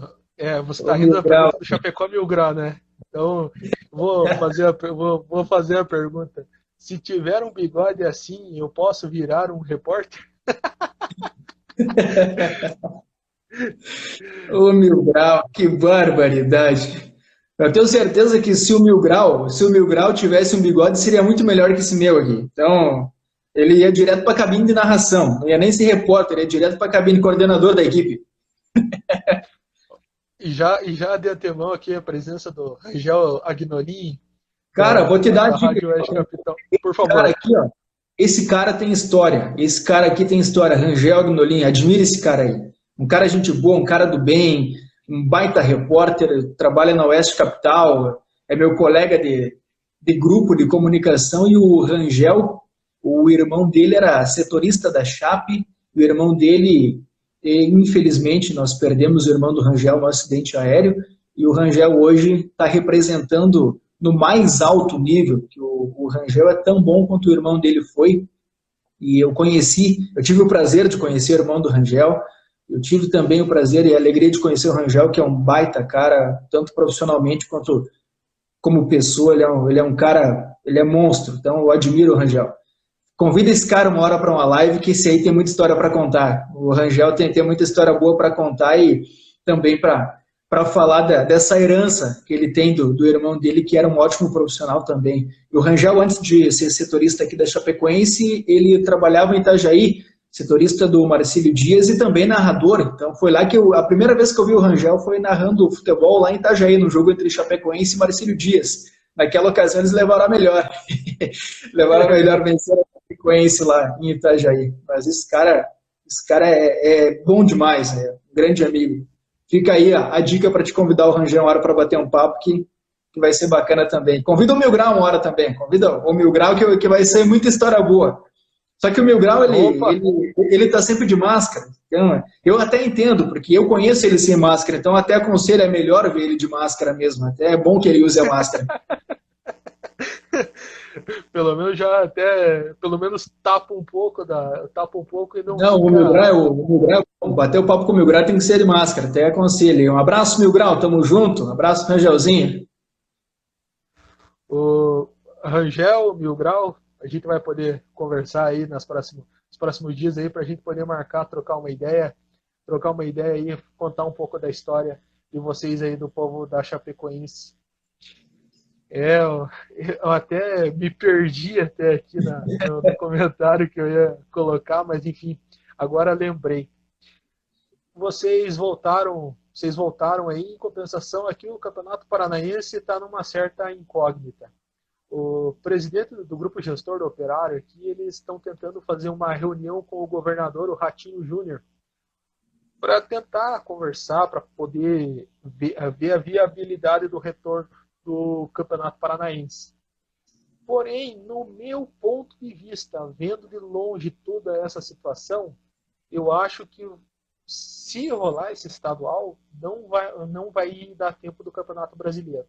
Você está rindo da pergunta do Chapecó Mil Grau, né? Então, vou fazer a pergunta. Se tiver um bigode assim, eu posso virar um repórter? Ô Mil Grau, que barbaridade. Eu tenho certeza que se o Mil Grau tivesse um bigode, seria muito melhor que esse meu aqui. Então, ele ia direto para a cabine de narração, não ia nem ser repórter, ia direto para a cabine coordenador da equipe. E já de antemão aqui a presença do Rangel Agnolin. Cara, vou te dar a dica. Por favor. Cara aqui, ó, esse cara tem história. Esse cara aqui tem história. Rangel Agnolin, admira esse cara aí. Um cara gente boa, um cara do bem, um baita repórter, trabalha na Oeste Capital, é meu colega de grupo de comunicação, e o Rangel, o irmão dele era setorista da Chape, o irmão dele, infelizmente, nós perdemos o irmão do Rangel no acidente aéreo, e o Rangel hoje está representando no mais alto nível, que o Rangel é tão bom quanto o irmão dele foi, e eu tive o prazer de conhecer o irmão do Rangel, eu tive também o prazer e a alegria de conhecer o Rangel, que é um baita cara, tanto profissionalmente quanto como pessoa, ele é um cara, ele é monstro, então eu admiro o Rangel. Convida esse cara uma hora para uma live, que esse aí tem muita história para contar. O Rangel tem muita história boa para contar e também para falar dessa herança que ele tem do irmão dele, que era um ótimo profissional também. E o Rangel, antes de ser setorista aqui da Chapecoense, ele trabalhava em Itajaí, setorista do Marcílio Dias e também narrador. Então foi lá que a primeira vez que eu vi o Rangel foi narrando futebol lá em Itajaí, no jogo entre Chapecoense e Marcílio Dias. Naquela ocasião eles levaram a melhor. Levaram a melhor, vencer a Chapecoense lá em Itajaí. Mas esse cara é bom demais, é um grande amigo. Fica aí a dica para te convidar o Rangel uma hora para bater um papo, que vai ser bacana também. Convida o Mil Grau uma hora também. Convida o Mil Grau, que vai ser muita história boa. Só que o Mil Grau, ele tá sempre de máscara. Então, eu até entendo, porque eu conheço ele sem máscara, então até aconselho, é melhor ver ele de máscara mesmo. Até é bom que ele use a máscara. Pelo menos pelo menos tapa um pouco e não Não, fica... o Mil Grau, bater o papo com o Mil Grau tem que ser de máscara, até aconselho. Um abraço, Mil Grau, tamo junto. Um abraço, Rangelzinho. O Rangel, Mil Grau, a gente vai poder conversar aí nos próximos dias aí, para a gente poder marcar, trocar uma ideia aí, contar um pouco da história de vocês aí, do povo da Chapecoense. Eu até me perdi até aqui no comentário que eu ia colocar, mas enfim, agora lembrei. Vocês voltaram aí, em compensação, aqui o Campeonato Paranaense está numa certa incógnita. O presidente do grupo gestor do Operário aqui, eles estão tentando fazer uma reunião com o governador, o Ratinho Júnior, para tentar conversar, para poder ver a viabilidade do retorno do Campeonato Paranaense. Porém, no meu ponto de vista, vendo de longe toda essa situação, eu acho que se rolar esse estadual, não vai dar tempo do Campeonato Brasileiro.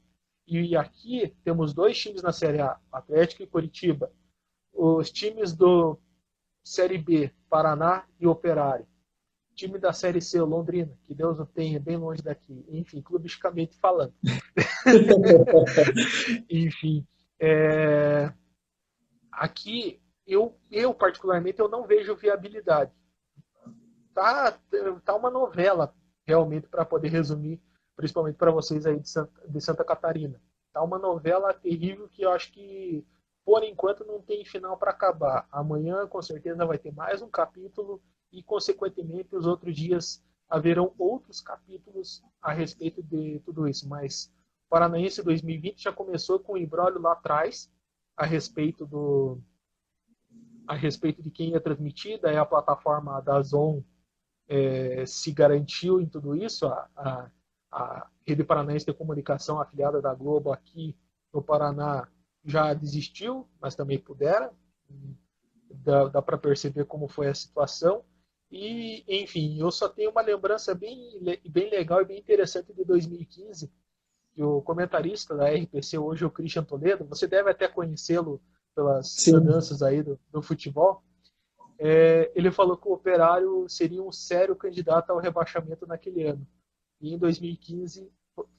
E aqui temos dois times na Série A, Atlético e Coritiba. Os times do Série B, Paraná e Operário. Time da Série C, Londrina, que Deus o tenha, bem longe daqui. Enfim, clubisticamente falando. Enfim, aqui, eu particularmente, eu não vejo viabilidade. Tá uma novela, realmente, para poder resumir, principalmente para vocês aí de Santa Catarina. Tá uma novela terrível que eu acho que, por enquanto, não tem final para acabar. Amanhã, com certeza, vai ter mais um capítulo e, consequentemente, os outros dias haverão outros capítulos a respeito de tudo isso. Mas o Paranaense 2020 já começou com um imbróglio lá atrás a respeito de quem ia transmitir, daí a plataforma da Zon se garantiu em tudo isso, a Rede Paranaense de Comunicação, afiliada da Globo aqui no Paraná, já desistiu, mas também pudera. Dá para perceber como foi a situação. E, enfim, eu só tenho uma lembrança bem legal e bem interessante de 2015, que o comentarista da RPC hoje, o Christian Toledo, você deve até conhecê-lo pelas andanças aí do futebol, ele falou que o Operário seria um sério candidato ao rebaixamento naquele ano. E em 2015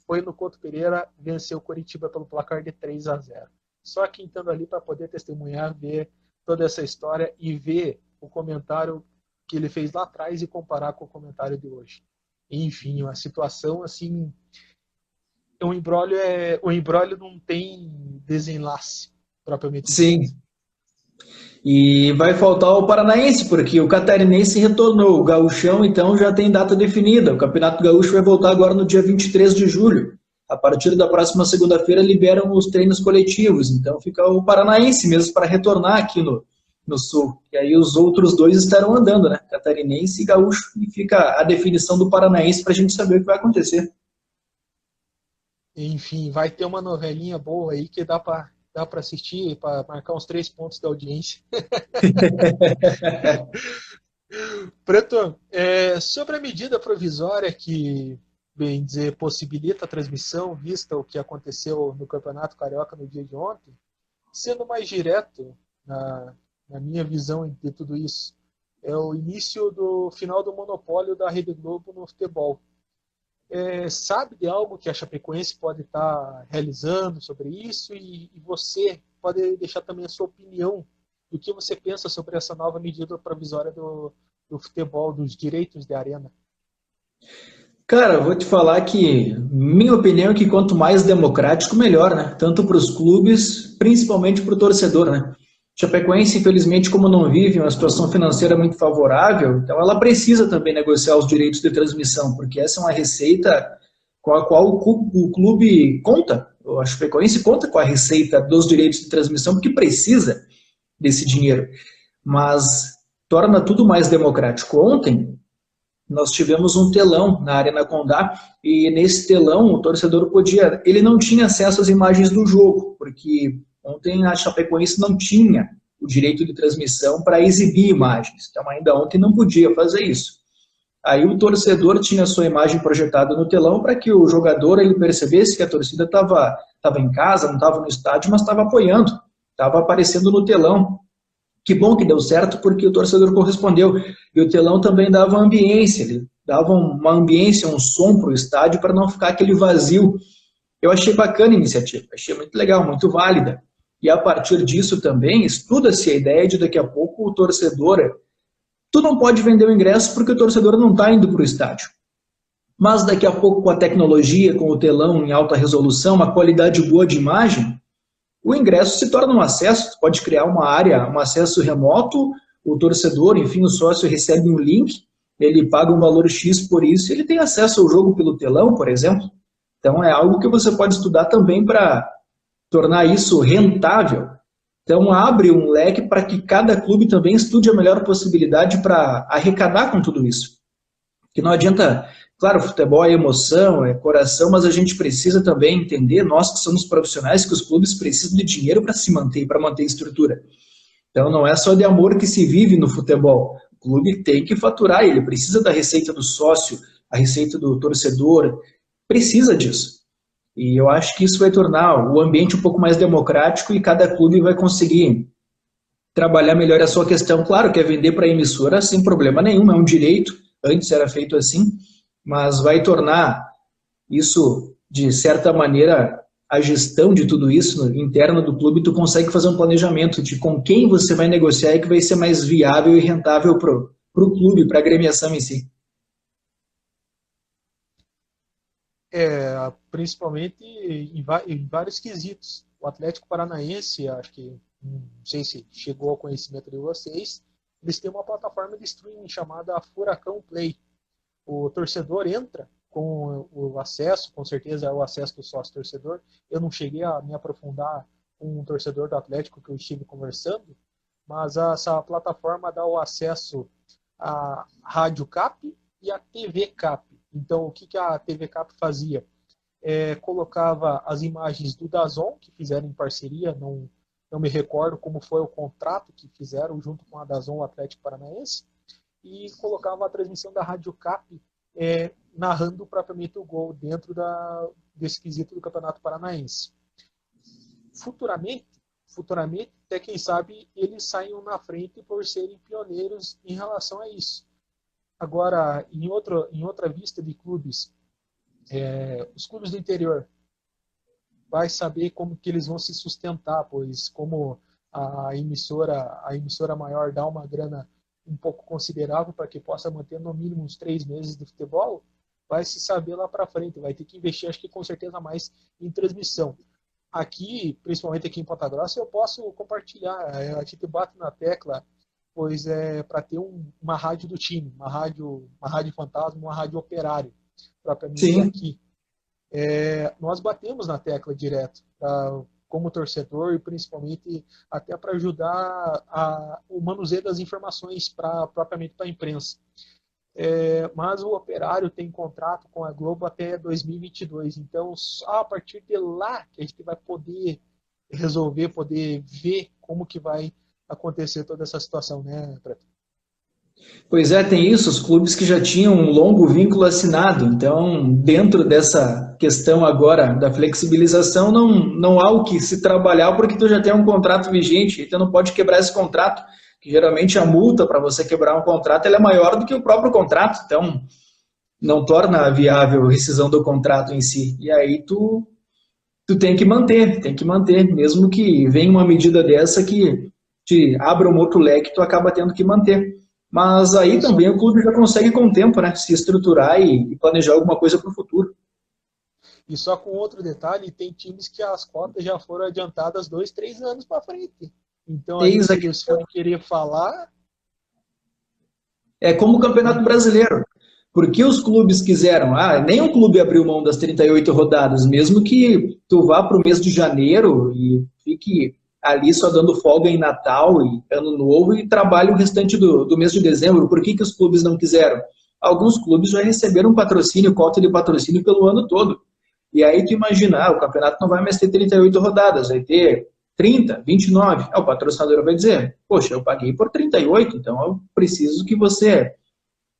foi no Couto Pereira, venceu o Coritiba pelo placar de 3-0. Só que entrando ali para poder testemunhar, ver toda essa história e ver o comentário que ele fez lá atrás e comparar com o comentário de hoje. Enfim, uma situação assim, o imbróglio não tem desenlace propriamente. Sim. E vai faltar o Paranaense, porque o Catarinense retornou. O Gauchão, então, já tem data definida. O Campeonato Gaúcho vai voltar agora no dia 23 de julho. A partir da próxima segunda-feira liberam os treinos coletivos. Então fica o Paranaense mesmo para retornar aqui no Sul. E aí os outros dois estarão andando, né? Catarinense e Gaúcho. E fica a definição do Paranaense para a gente saber o que vai acontecer. Enfim, vai ter uma novelinha boa aí que dá para assistir, para marcar uns 3 pontos da audiência. Preto, sobre a medida provisória que, bem dizer, possibilita a transmissão, vista o que aconteceu no Campeonato Carioca no dia de ontem, sendo mais direto na minha visão de tudo isso, é o início do final do monopólio da Rede Globo no futebol. Sabe de algo que a Chapecoense pode estar realizando sobre isso e você pode deixar também a sua opinião do que você pensa sobre essa nova medida provisória do futebol, dos direitos de arena. Cara, eu vou te falar que minha opinião é que quanto mais democrático, melhor, né? Tanto para os clubes, principalmente para o torcedor, né? Chapecoense, infelizmente, como não vive uma situação financeira muito favorável, então ela precisa também negociar os direitos de transmissão, porque essa é uma receita com a qual o clube conta. A Chapecoense conta com a receita dos direitos de transmissão, porque precisa desse dinheiro. Mas torna tudo mais democrático. Ontem, nós tivemos um telão na Arena Condá e nesse telão o torcedor podia, ele não tinha acesso às imagens do jogo, porque ontem a Chapecoense não tinha o direito de transmissão para exibir imagens, então ainda ontem não podia fazer isso. Aí o torcedor tinha a sua imagem projetada no telão para que o jogador ele percebesse que a torcida estava em casa, não estava no estádio, mas estava apoiando, estava aparecendo no telão. Que bom que deu certo, porque o torcedor correspondeu. E o telão também dava ambiência, ele dava uma ambiência, um som para o estádio, para não ficar aquele vazio. Eu achei bacana a iniciativa, achei muito legal, muito válida. E a partir disso também, estuda-se a ideia de daqui a pouco o torcedor... Tu não pode vender o ingresso porque o torcedor não está indo para o estádio. Mas daqui a pouco, com a tecnologia, com o telão em alta resolução, uma qualidade boa de imagem, o ingresso se torna um acesso, tu pode criar uma área, um acesso remoto, o torcedor, enfim, o sócio recebe um link, ele paga um valor X por isso, ele tem acesso ao jogo pelo telão, por exemplo. Então é algo que você pode estudar também para tornar isso rentável. Então abre um leque para que cada clube também estude a melhor possibilidade para arrecadar com tudo isso. Que não adianta, claro, futebol é emoção, é coração, mas a gente precisa também entender, nós que somos profissionais, que os clubes precisam de dinheiro para se manter, para manter a estrutura. Então não é só de amor que se vive no futebol. O clube tem que faturar, ele precisa da receita do sócio, a receita do torcedor, precisa disso. E eu acho que isso vai tornar o ambiente um pouco mais democrático e cada clube vai conseguir trabalhar melhor a sua questão. Claro que é vender para a emissora sem problema nenhum, é um direito, antes era feito assim, mas vai tornar isso, de certa maneira, a gestão de tudo isso interno do clube, tu consegue fazer um planejamento de com quem você vai negociar e que vai ser mais viável e rentável para o clube, para a agremiação em si. Principalmente em vários quesitos. O Atlético Paranaense, acho que, não sei se chegou ao conhecimento de vocês, eles têm uma plataforma de streaming chamada Furacão Play. O torcedor entra com o acesso, com certeza é o acesso do sócio-torcedor. Eu não cheguei a me aprofundar com um torcedor do Atlético que eu estive conversando, mas essa plataforma dá o acesso à Rádio Cap e à TV Cap. Então, o que a TV Cap fazia? Colocava as imagens do DAZN, que fizeram em parceria, não me recordo como foi o contrato que fizeram junto com a DAZN, o Atlético Paranaense, e colocava a transmissão da Rádio Cap narrando propriamente o gol dentro desse quesito do Campeonato Paranaense. Futuramente, até quem sabe, eles saiam na frente por serem pioneiros em relação a isso. Agora, em outra vista de clubes, os clubes do interior vai saber como que eles vão se sustentar, pois como a emissora maior dá uma grana um pouco considerável para que possa manter no mínimo uns 3 meses de futebol, vai se saber lá para frente, vai ter que investir, acho que com certeza mais em transmissão. Aqui, principalmente aqui em Ponta Grossa, eu posso compartilhar, a gente bate na tecla, pois para ter uma rádio do time, uma rádio fantasma, uma rádio operário, propriamente Sim. aqui. Nós batemos na tecla direto, como torcedor e principalmente até para ajudar o manuseio das informações propriamente para a imprensa. Mas o operário tem contrato com a Globo até 2022, então só a partir de lá que a gente vai poder resolver, poder ver como que vai acontecer toda essa situação, né, Preto? Pois é, tem isso, os clubes que já tinham um longo vínculo assinado. Então, dentro dessa questão agora da flexibilização, não há o que se trabalhar porque tu já tem um contrato vigente, então não pode quebrar esse contrato, que geralmente a multa para você quebrar um contrato ela é maior do que o próprio contrato, então não torna viável a rescisão do contrato em si. E aí tu tem que manter, mesmo que venha uma medida dessa que te abra um outro leque, tu acaba tendo que manter. Mas aí E só, também o clube já consegue com o tempo, né, se estruturar e planejar alguma coisa para o futuro. e só com outro detalhe, tem times que as cotas já foram adiantadas 2, 3 anos para frente. Então aí, Eis se aqui, eles forem querer falar, é como o Campeonato Brasileiro. Porque os clubes quiseram, nenhum clube abriu mão das 38 rodadas, mesmo que tu vá para o mês de janeiro e fique ali só dando folga em Natal e Ano Novo e trabalhe o restante do mês de dezembro. Por que, que os clubes não quiseram? Alguns clubes já receberam patrocínio, cota de patrocínio pelo ano todo. E aí tu imagina, o campeonato não vai mais ter 38 rodadas, vai ter 30, 29. O patrocinador vai dizer, poxa, eu paguei por 38, então eu preciso que você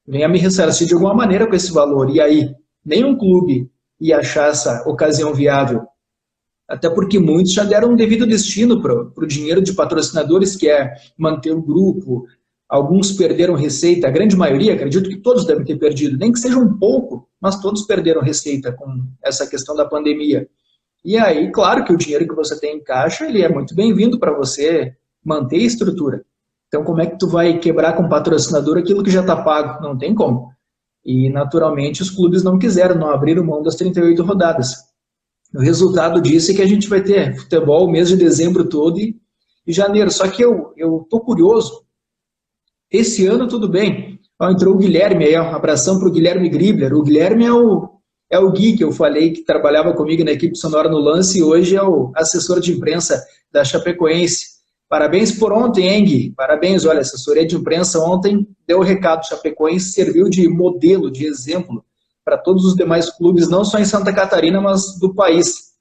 venha me ressarcir de alguma maneira com esse valor. E aí, nenhum clube ia achar essa ocasião viável. Até porque muitos já deram um devido destino para o dinheiro de patrocinadores, que é manter o grupo. Alguns perderam receita, a grande maioria, acredito que todos devem ter perdido, nem que seja um pouco, mas todos perderam receita com essa questão da pandemia. E aí, claro que o dinheiro que você tem em caixa, ele é muito bem-vindo para você manter a estrutura. Então, como é que tu vai quebrar com o patrocinador aquilo que já está pago? Não tem como. E, naturalmente, os clubes não quiseram, não abriram mão das 38 rodadas. O resultado disso é que a gente vai ter futebol o mês de dezembro todo e janeiro. Só que eu tô curioso. Esse ano, tudo bem. Ó, entrou o Guilherme aí, ó, um abração para o Guilherme Gribler. O Guilherme é o Gui que eu falei que trabalhava comigo na equipe Sonora no Lance e hoje é o assessor de imprensa da Chapecoense. Parabéns por ontem, hein, Gui? Parabéns, olha, a assessoria de imprensa ontem deu o recado. Chapecoense serviu de modelo, de exemplo para todos os demais clubes, não só em Santa Catarina, mas do país,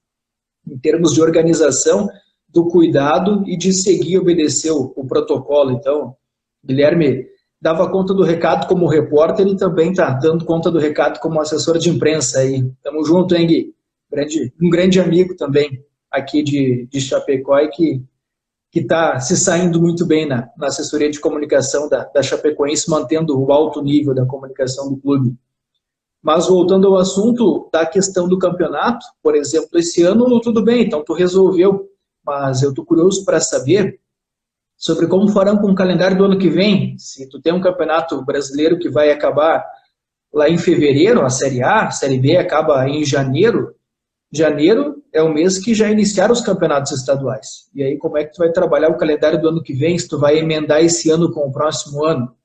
em termos de organização, do cuidado e de seguir e obedecer o protocolo. Então, Guilherme dava conta do recado como repórter e também está dando conta do recado como assessor de imprensa aí. Tamo junto, hein, Gui? Um grande amigo também aqui de Chapecó e que está se saindo muito bem na assessoria de comunicação da Chapecoense, mantendo o alto nível da comunicação do clube. Mas voltando ao assunto da questão do campeonato, por exemplo, esse ano tudo bem, então tu resolveu, mas eu estou curioso para saber sobre como farão com o calendário do ano que vem. Se tu tem um campeonato brasileiro que vai acabar lá em fevereiro, a Série B acaba em janeiro. Janeiro é o mês que já iniciaram os campeonatos estaduais. E aí como é que tu vai trabalhar o calendário do ano que vem, se tu vai emendar esse ano com o próximo ano?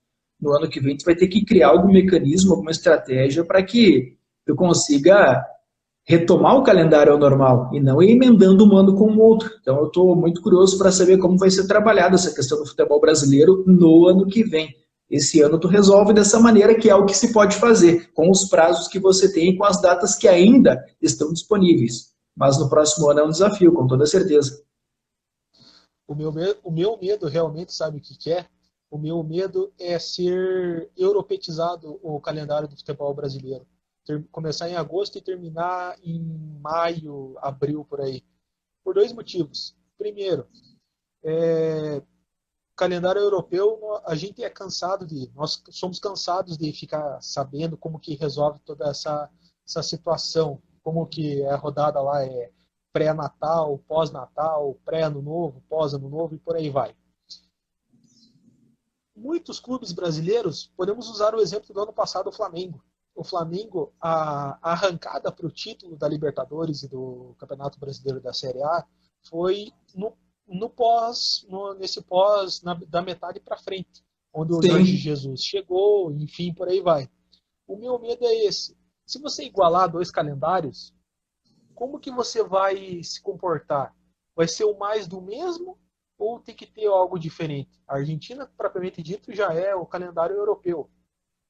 No ano que vem tu vai ter que criar algum mecanismo, alguma estratégia para que tu consiga retomar o calendário ao normal e não ir emendando um ano com o outro. Então eu estou muito curioso para saber como vai ser trabalhada essa questão do futebol brasileiro no ano que vem. Esse ano tu resolve dessa maneira, que é o que se pode fazer, com os prazos que você tem e com as datas que ainda estão disponíveis. Mas no próximo ano é um desafio, com toda certeza. o meu medo realmente, sabe o que que é? O meu medo é ser europeizado o calendário do futebol brasileiro. Começar em agosto e terminar em maio, abril, por aí. Por dois motivos. Primeiro, calendário europeu, a gente é cansado nós somos cansados de ficar sabendo como que resolve toda essa situação, como que a rodada lá é pré-natal, pós-natal, pré-ano novo, pós-ano novo e por aí vai. Muitos clubes brasileiros, podemos usar o exemplo do ano passado, o Flamengo. O Flamengo, a arrancada para o título da Libertadores e do Campeonato Brasileiro da Série A foi nesse pós da metade para frente, onde o Jorge Sim, Jesus chegou, enfim, por aí vai. O meu medo é esse. Se você igualar dois calendários, como que você vai se comportar? Vai ser o mais do mesmo ou tem que ter algo diferente? A Argentina, propriamente dito, já é o calendário europeu.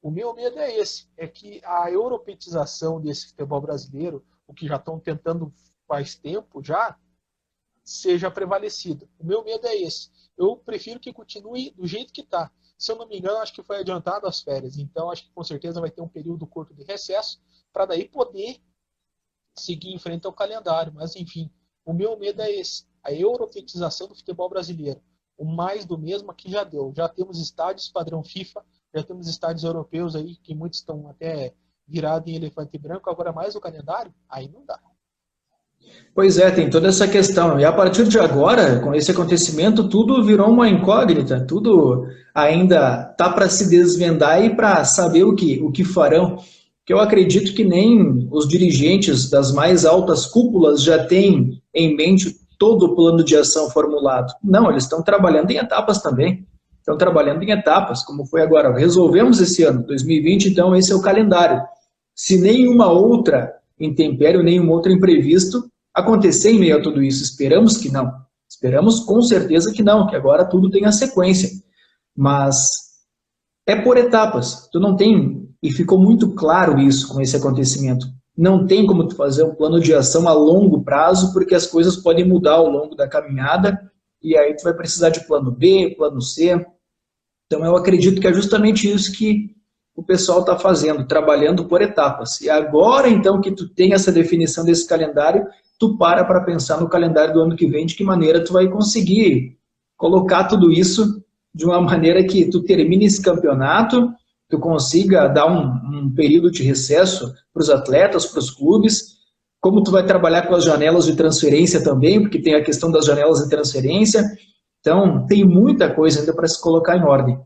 O meu medo é esse, é que a europeização desse futebol brasileiro, o que já estão tentando faz tempo já, seja prevalecida. O meu medo é esse. Eu prefiro que continue do jeito que está. Se eu não me engano, acho que foi adiantado as férias. Então, acho que com certeza vai ter um período curto de recesso para daí poder seguir em frente ao calendário. Mas, enfim, o meu medo é esse. A europeização do futebol brasileiro. O mais do mesmo aqui já deu. Já temos estádios padrão FIFA, já temos estádios europeus aí, que muitos estão até virados em elefante branco. Agora, mais o calendário, aí não dá. Pois é, tem toda essa questão. E a partir de agora, com esse acontecimento, tudo virou uma incógnita, tudo ainda está para se desvendar e para saber o que farão. Que eu acredito que nem os dirigentes das mais altas cúpulas já têm em mente todo o plano de ação formulado. Não, eles estão trabalhando em etapas também. Estão trabalhando em etapas, como foi agora. Resolvemos esse ano, 2020, então esse é o calendário. Se nenhuma outra intempérie, nenhum outro imprevisto acontecer em meio a tudo isso. Esperamos que não. Esperamos com certeza que não, que agora tudo tenha sequência. Mas é por etapas. Tu não tem, e ficou muito claro isso com esse acontecimento, não tem como tu fazer um plano de ação a longo prazo, porque as coisas podem mudar ao longo da caminhada, e aí tu vai precisar de plano B, plano C. Então eu acredito que é justamente isso que o pessoal está fazendo, trabalhando por etapas. E agora, então, que tu tem essa definição desse calendário, tu para pensar no calendário do ano que vem, de que maneira tu vai conseguir colocar tudo isso de uma maneira que tu termine esse campeonato, tu consiga dar um período de recesso para os atletas, para os clubes, como tu vai trabalhar com as janelas de transferência também, porque tem a questão das janelas de transferência. Então, tem muita coisa ainda para se colocar em ordem.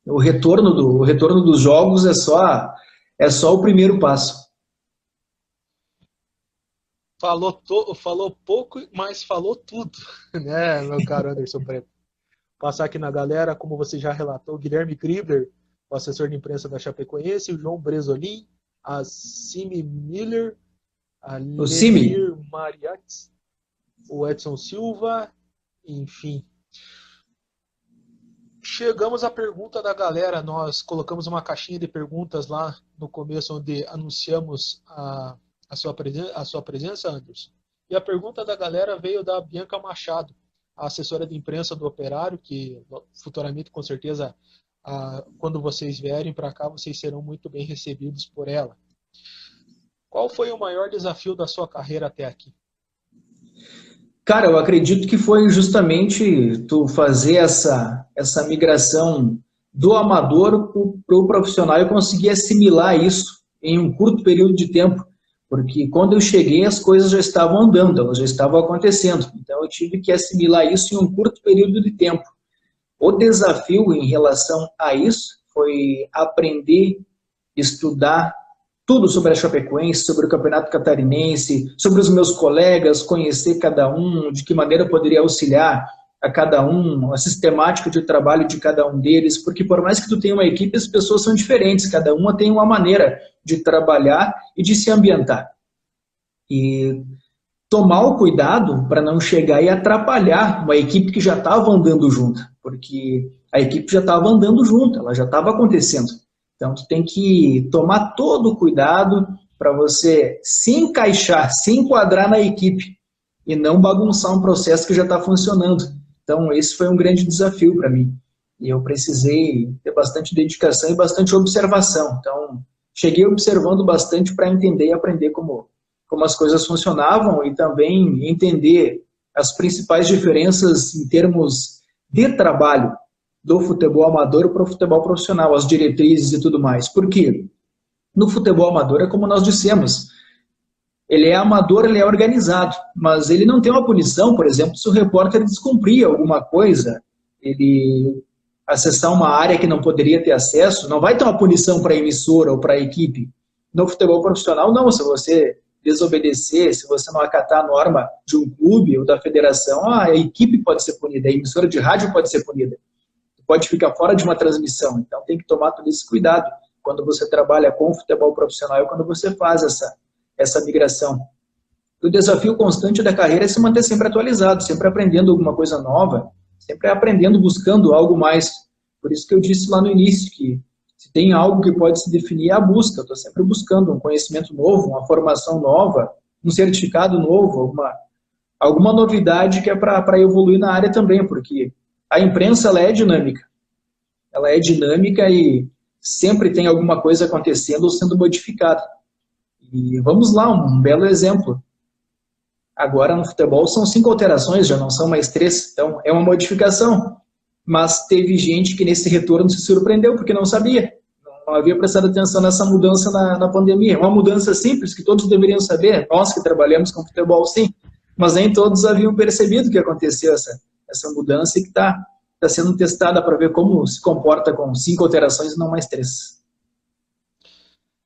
O retorno dos jogos é só o primeiro passo. Falou pouco, mas falou tudo, né, meu caro Anderson Preto? Passar aqui na galera, como você já relatou, Guilherme Kribler, o assessor de imprensa da Chapecoense, o João Bresolim, a Simi Miller, a Lemir Mariates, o Edson Silva, enfim. Chegamos à pergunta da galera. Nós colocamos uma caixinha de perguntas lá no começo, onde anunciamos a sua presença, Anderson. E a pergunta da galera veio da Bianca Machado, a assessora de imprensa do Operário, que futuramente, com certeza, quando vocês vierem para cá, vocês serão muito bem recebidos por ela. Qual foi o maior desafio da sua carreira até aqui? Cara, eu acredito que foi justamente tu fazer essa migração do amador para o profissional e conseguir assimilar isso em um curto período de tempo. Porque quando eu cheguei, as coisas já estavam andando, elas já estavam acontecendo. Então eu tive que assimilar isso em um curto período de tempo. O desafio em relação a isso foi aprender, estudar tudo sobre a Chapecoense, sobre o Campeonato Catarinense, sobre os meus colegas, conhecer cada um, de que maneira eu poderia auxiliar a cada um, a sistemática de trabalho de cada um deles, porque por mais que tu tenha uma equipe, as pessoas são diferentes, cada uma tem uma maneira de trabalhar e de se ambientar. E tomar o cuidado para não chegar e atrapalhar uma equipe que já estava andando junto, porque a equipe já estava andando junto, ela já estava acontecendo. Então, tu tem que tomar todo o cuidado para você se encaixar, se enquadrar na equipe e não bagunçar um processo que já está funcionando. Então, esse foi um grande desafio para mim. E eu precisei ter bastante dedicação e bastante observação. Então, cheguei observando bastante para entender e aprender como as coisas funcionavam e também entender as principais diferenças em termos de trabalho do futebol amador para o futebol profissional, as diretrizes e tudo mais. Por quê? No futebol amador é como nós dissemos, ele é amador, ele é organizado, mas ele não tem uma punição, por exemplo, se o repórter descumprir alguma coisa, ele acessar uma área que não poderia ter acesso, não vai ter uma punição para a emissora ou para a equipe. No futebol profissional, não, se você desobedecer, se você não acatar a norma de um clube ou da federação, a equipe pode ser punida, a emissora de rádio pode ser punida. Pode ficar fora de uma transmissão, então tem que tomar todo esse cuidado quando você trabalha com o futebol profissional e quando você faz essa migração. O desafio constante da carreira é se manter sempre atualizado, sempre aprendendo alguma coisa nova, sempre aprendendo, buscando algo mais. Por isso que eu disse lá no início que se tem algo que pode se definir é a busca. Eu estou sempre buscando um conhecimento novo, uma formação nova, um certificado novo, alguma novidade que é para evoluir na área também, porque a imprensa ela é dinâmica. Ela é dinâmica e sempre tem alguma coisa acontecendo ou sendo modificada. E vamos lá, um belo exemplo. Agora no futebol são 5 alterações, já não são mais 3, então é uma modificação. Mas teve gente que nesse retorno se surpreendeu porque não sabia. Não havia prestado atenção nessa mudança na pandemia. Uma mudança simples que todos deveriam saber, nós que trabalhamos com futebol sim, mas nem todos haviam percebido que aconteceu essa mudança e que está sendo testada para ver como se comporta com 5 alterações e não mais 3.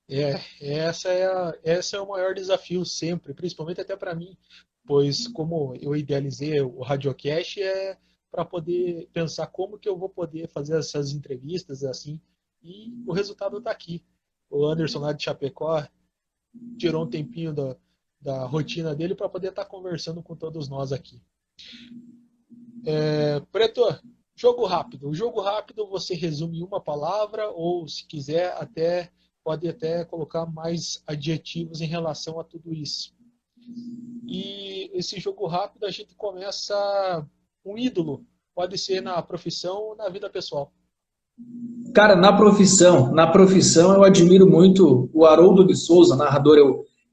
Esse é o maior desafio sempre, principalmente até para mim, pois como eu idealizei o Radiocast é para poder pensar como que eu vou poder fazer essas entrevistas assim, e o resultado está aqui. O Anderson lá de Chapecó tirou um tempinho da rotina dele para poder estar conversando com todos nós aqui. Preto, jogo rápido. O jogo rápido você resume em uma palavra ou, se quiser, pode até colocar mais adjetivos em relação a tudo isso. E esse jogo rápido a gente começa um ídolo. Pode ser na profissão ou na vida pessoal. Cara, na profissão eu admiro muito o Haroldo de Souza, narrador.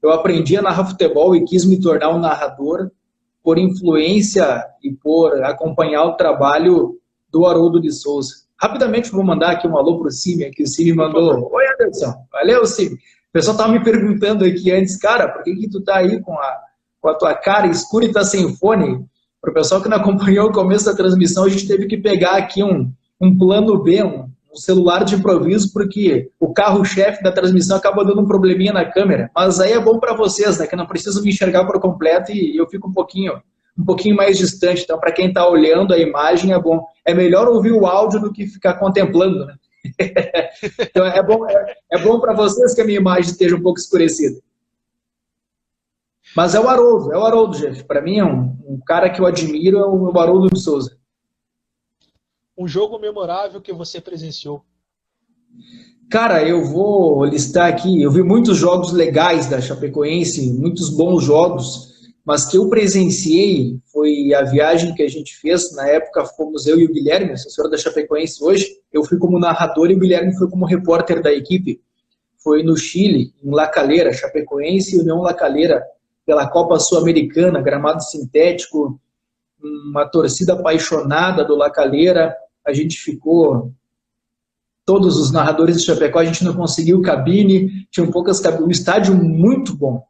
Eu aprendi a narrar futebol e quis me tornar um narrador por influência e por acompanhar o trabalho do Haroldo de Souza. Rapidamente vou mandar aqui um alô pro Cime, que o Cime mandou. Oi, Anderson. Valeu, Cime. O pessoal estava me perguntando aqui antes, cara, por que tu tá aí com a tua cara escura e tá sem fone? Para o pessoal que não acompanhou o começo da transmissão, a gente teve que pegar aqui um plano B, um celular de improviso, porque o carro-chefe da transmissão acaba dando um probleminha na câmera. Mas aí é bom para vocês, né, que não precisam me enxergar por completo e eu fico um pouquinho mais distante. Então, para quem está olhando a imagem, é bom. É melhor ouvir o áudio do que ficar contemplando, né? Então, é bom para vocês que a minha imagem esteja um pouco escurecida. Mas é o Haroldo, gente. Para mim, é um cara que eu admiro, é o Haroldo de Souza. Um jogo memorável que você presenciou? Cara, eu vou listar aqui. Eu vi muitos jogos legais da Chapecoense, muitos bons jogos, mas que eu presenciei foi a viagem que a gente fez. Na época, fomos eu e o Guilherme, assessor da Chapecoense hoje. Eu fui como narrador e o Guilherme foi como repórter da equipe. Foi no Chile, em La Calera, Chapecoense e União La Calera, pela Copa Sul-Americana, gramado sintético, uma torcida apaixonada do La Calera. A gente ficou, todos os narradores de Chapecó, a gente não conseguiu cabine, tinham poucas cabines, um estádio muito bom,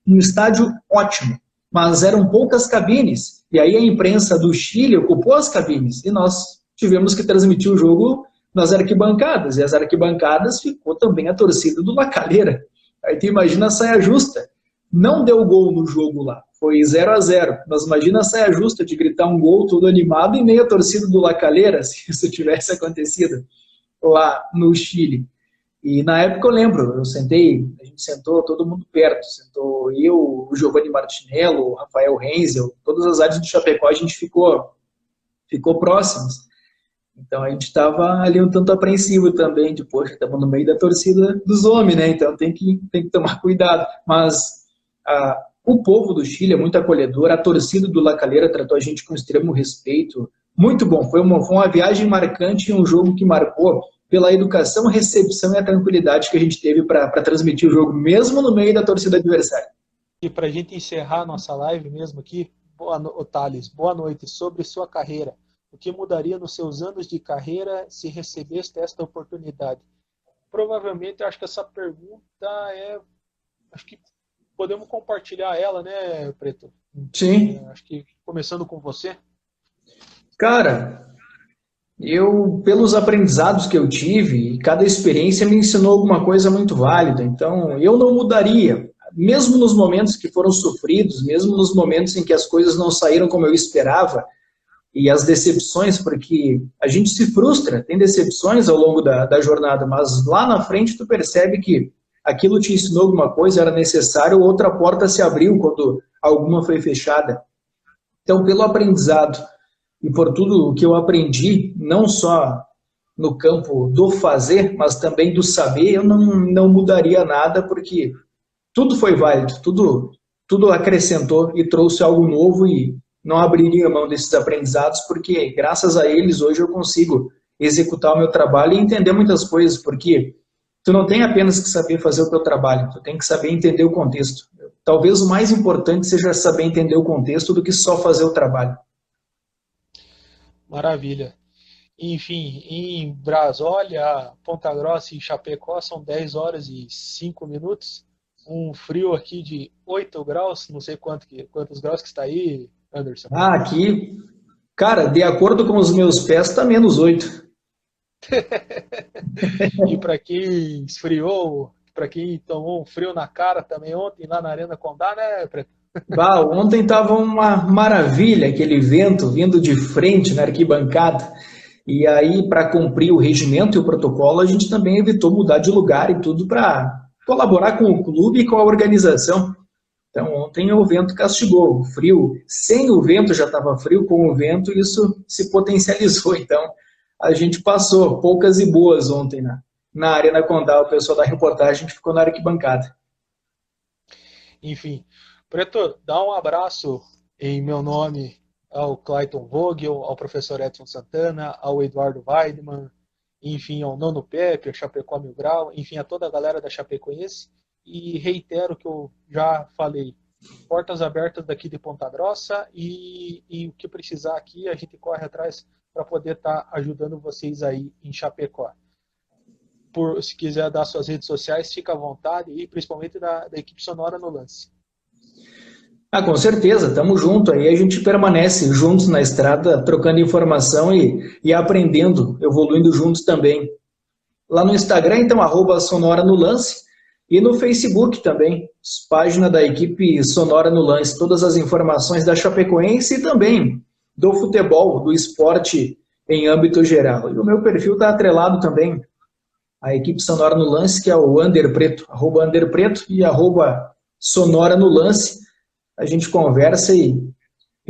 um estádio ótimo, mas eram poucas cabines, e aí a imprensa do Chile ocupou as cabines, e nós tivemos que transmitir o jogo nas arquibancadas, e as arquibancadas ficou também a torcida do La Calera. Aí tu imagina a saia justa, não deu gol no jogo lá, foi 0-0, mas imagina a saia justa de gritar um gol todo animado e meio a torcida do La Calera, se isso tivesse acontecido lá no Chile. E na época eu lembro, a gente sentou todo mundo perto, sentou eu, o Giovanni Martinello, o Rafael Renzel, todas as áreas do Chapecó a gente ficou próximos. Então a gente estava ali um tanto apreensivo também, de poxa, estamos no meio da torcida dos homens, né? Então tem que tomar cuidado. Mas o povo do Chile é muito acolhedor, a torcida do La Calera tratou a gente com extremo respeito. Muito bom, foi uma viagem marcante e um jogo que marcou pela educação, recepção e a tranquilidade que a gente teve para transmitir o jogo, mesmo no meio da torcida adversária. E para a gente encerrar a nossa live mesmo aqui, Thales, boa noite. Sobre sua carreira, o que mudaria nos seus anos de carreira se recebesse esta oportunidade? Provavelmente, eu acho que essa pergunta acho que podemos compartilhar ela, né, Preto? Sim. Acho que começando com você. Cara, pelos aprendizados que eu tive, cada experiência me ensinou alguma coisa muito válida, então eu não mudaria, mesmo nos momentos que foram sofridos, mesmo nos momentos em que as coisas não saíram como eu esperava, e as decepções, porque a gente se frustra, tem decepções ao longo da jornada, mas lá na frente tu percebe que aquilo te ensinou alguma coisa, era necessário, outra porta se abriu quando alguma foi fechada. Então, pelo aprendizado e por tudo o que eu aprendi, não só no campo do fazer, mas também do saber, eu não mudaria nada, porque tudo foi válido, tudo tudo acrescentou e trouxe algo novo e não abriria mão desses aprendizados, porque graças a eles hoje eu consigo executar o meu trabalho e entender muitas coisas, porque tu não tem apenas que saber fazer o teu trabalho, tu tem que saber entender o contexto. Talvez o mais importante seja saber entender o contexto do que só fazer o trabalho. Maravilha. Enfim, em Brasólia, Ponta Grossa e Chapecó são 10 horas e 5 minutos. Um frio aqui de 8 graus, não sei quantos graus que está aí, Anderson. Ah, aqui, cara, de acordo com os meus pés, tá -8. E para quem esfriou, para quem tomou um frio na cara também ontem lá na Arena Condá, né, Preto? Bah, ontem estava uma maravilha, aquele vento vindo de frente na arquibancada. E aí, para cumprir o regimento e o protocolo, a gente também evitou mudar de lugar e tudo para colaborar com o clube e com a organização. Então, ontem o vento castigou, o frio. Sem o vento já estava frio, com o vento isso se potencializou. Então, a gente passou poucas e boas ontem na Arena Condá. O pessoal da reportagem ficou na arquibancada. Enfim, Preto, dá um abraço em meu nome ao Clayton Vogel, ao professor Edson Santana, ao Eduardo Weidman, enfim, ao Nono Pepe, ao Chapecó Mil Grau, enfim, a toda a galera da Chapecoense. E reitero o que eu já falei, portas abertas daqui de Ponta Grossa e o que precisar aqui, a gente corre atrás para poder estar ajudando vocês aí em Chapecó. Se quiser dar suas redes sociais, fica à vontade, e principalmente da equipe Sonora no Lance. Ah, com certeza, estamos juntos. Aí a gente permanece juntos na estrada, trocando informação e aprendendo, evoluindo juntos também. Lá no Instagram, então, @Sonora no Lance, e no Facebook também, página da equipe Sonora no Lance, todas as informações da Chapecoense e também do futebol, do esporte em âmbito geral. E o meu perfil está atrelado também à equipe Sonora no Lance, que é o @Anderpreto, @Anderpreto e @Sonora no Lance. A gente conversa e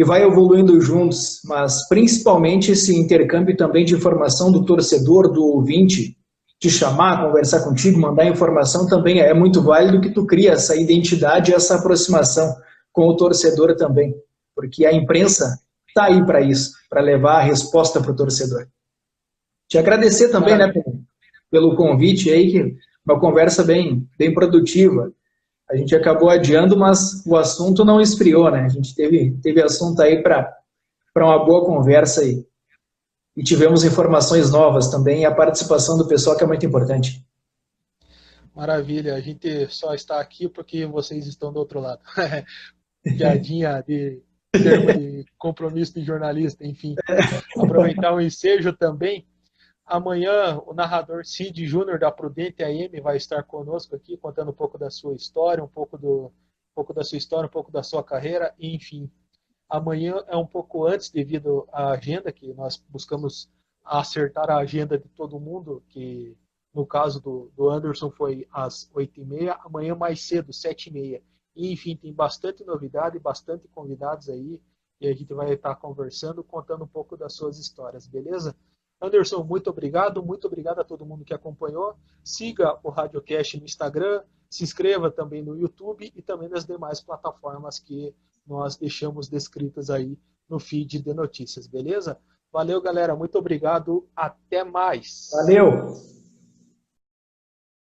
vai evoluindo juntos, mas principalmente esse intercâmbio também de informação do torcedor, do ouvinte, te chamar, conversar contigo, mandar informação também é muito válido, que tu cria essa identidade, essa aproximação com o torcedor também, porque a imprensa está aí para isso, para levar a resposta para o torcedor. Te agradecer também, né, pelo convite aí, que uma conversa bem produtiva. A gente acabou adiando, mas o assunto não esfriou, né? A gente teve assunto aí para uma boa conversa aí. E tivemos informações novas também, e a participação do pessoal, que é muito importante. Maravilha, a gente só está aqui porque vocês estão do outro lado. Piadinha de termo de compromisso de jornalista, enfim. Aproveitar o ensejo também. Amanhã o narrador Cid Júnior da Prudente AM vai estar conosco aqui, contando um pouco da sua história, um pouco da sua história, um pouco da sua carreira, enfim. Amanhã é um pouco antes devido à agenda, que nós buscamos acertar a agenda de todo mundo, que no caso do Anderson foi às 8h30, amanhã mais cedo, 7h30. E, enfim, tem bastante novidade, bastante convidados aí, e a gente vai estar conversando, contando um pouco das suas histórias, beleza? Anderson, muito obrigado a todo mundo que acompanhou. Siga o Radiocast no Instagram, se inscreva também no YouTube e também nas demais plataformas que nós deixamos descritas aí no feed de notícias, beleza? Valeu, galera, muito obrigado, até mais. Valeu!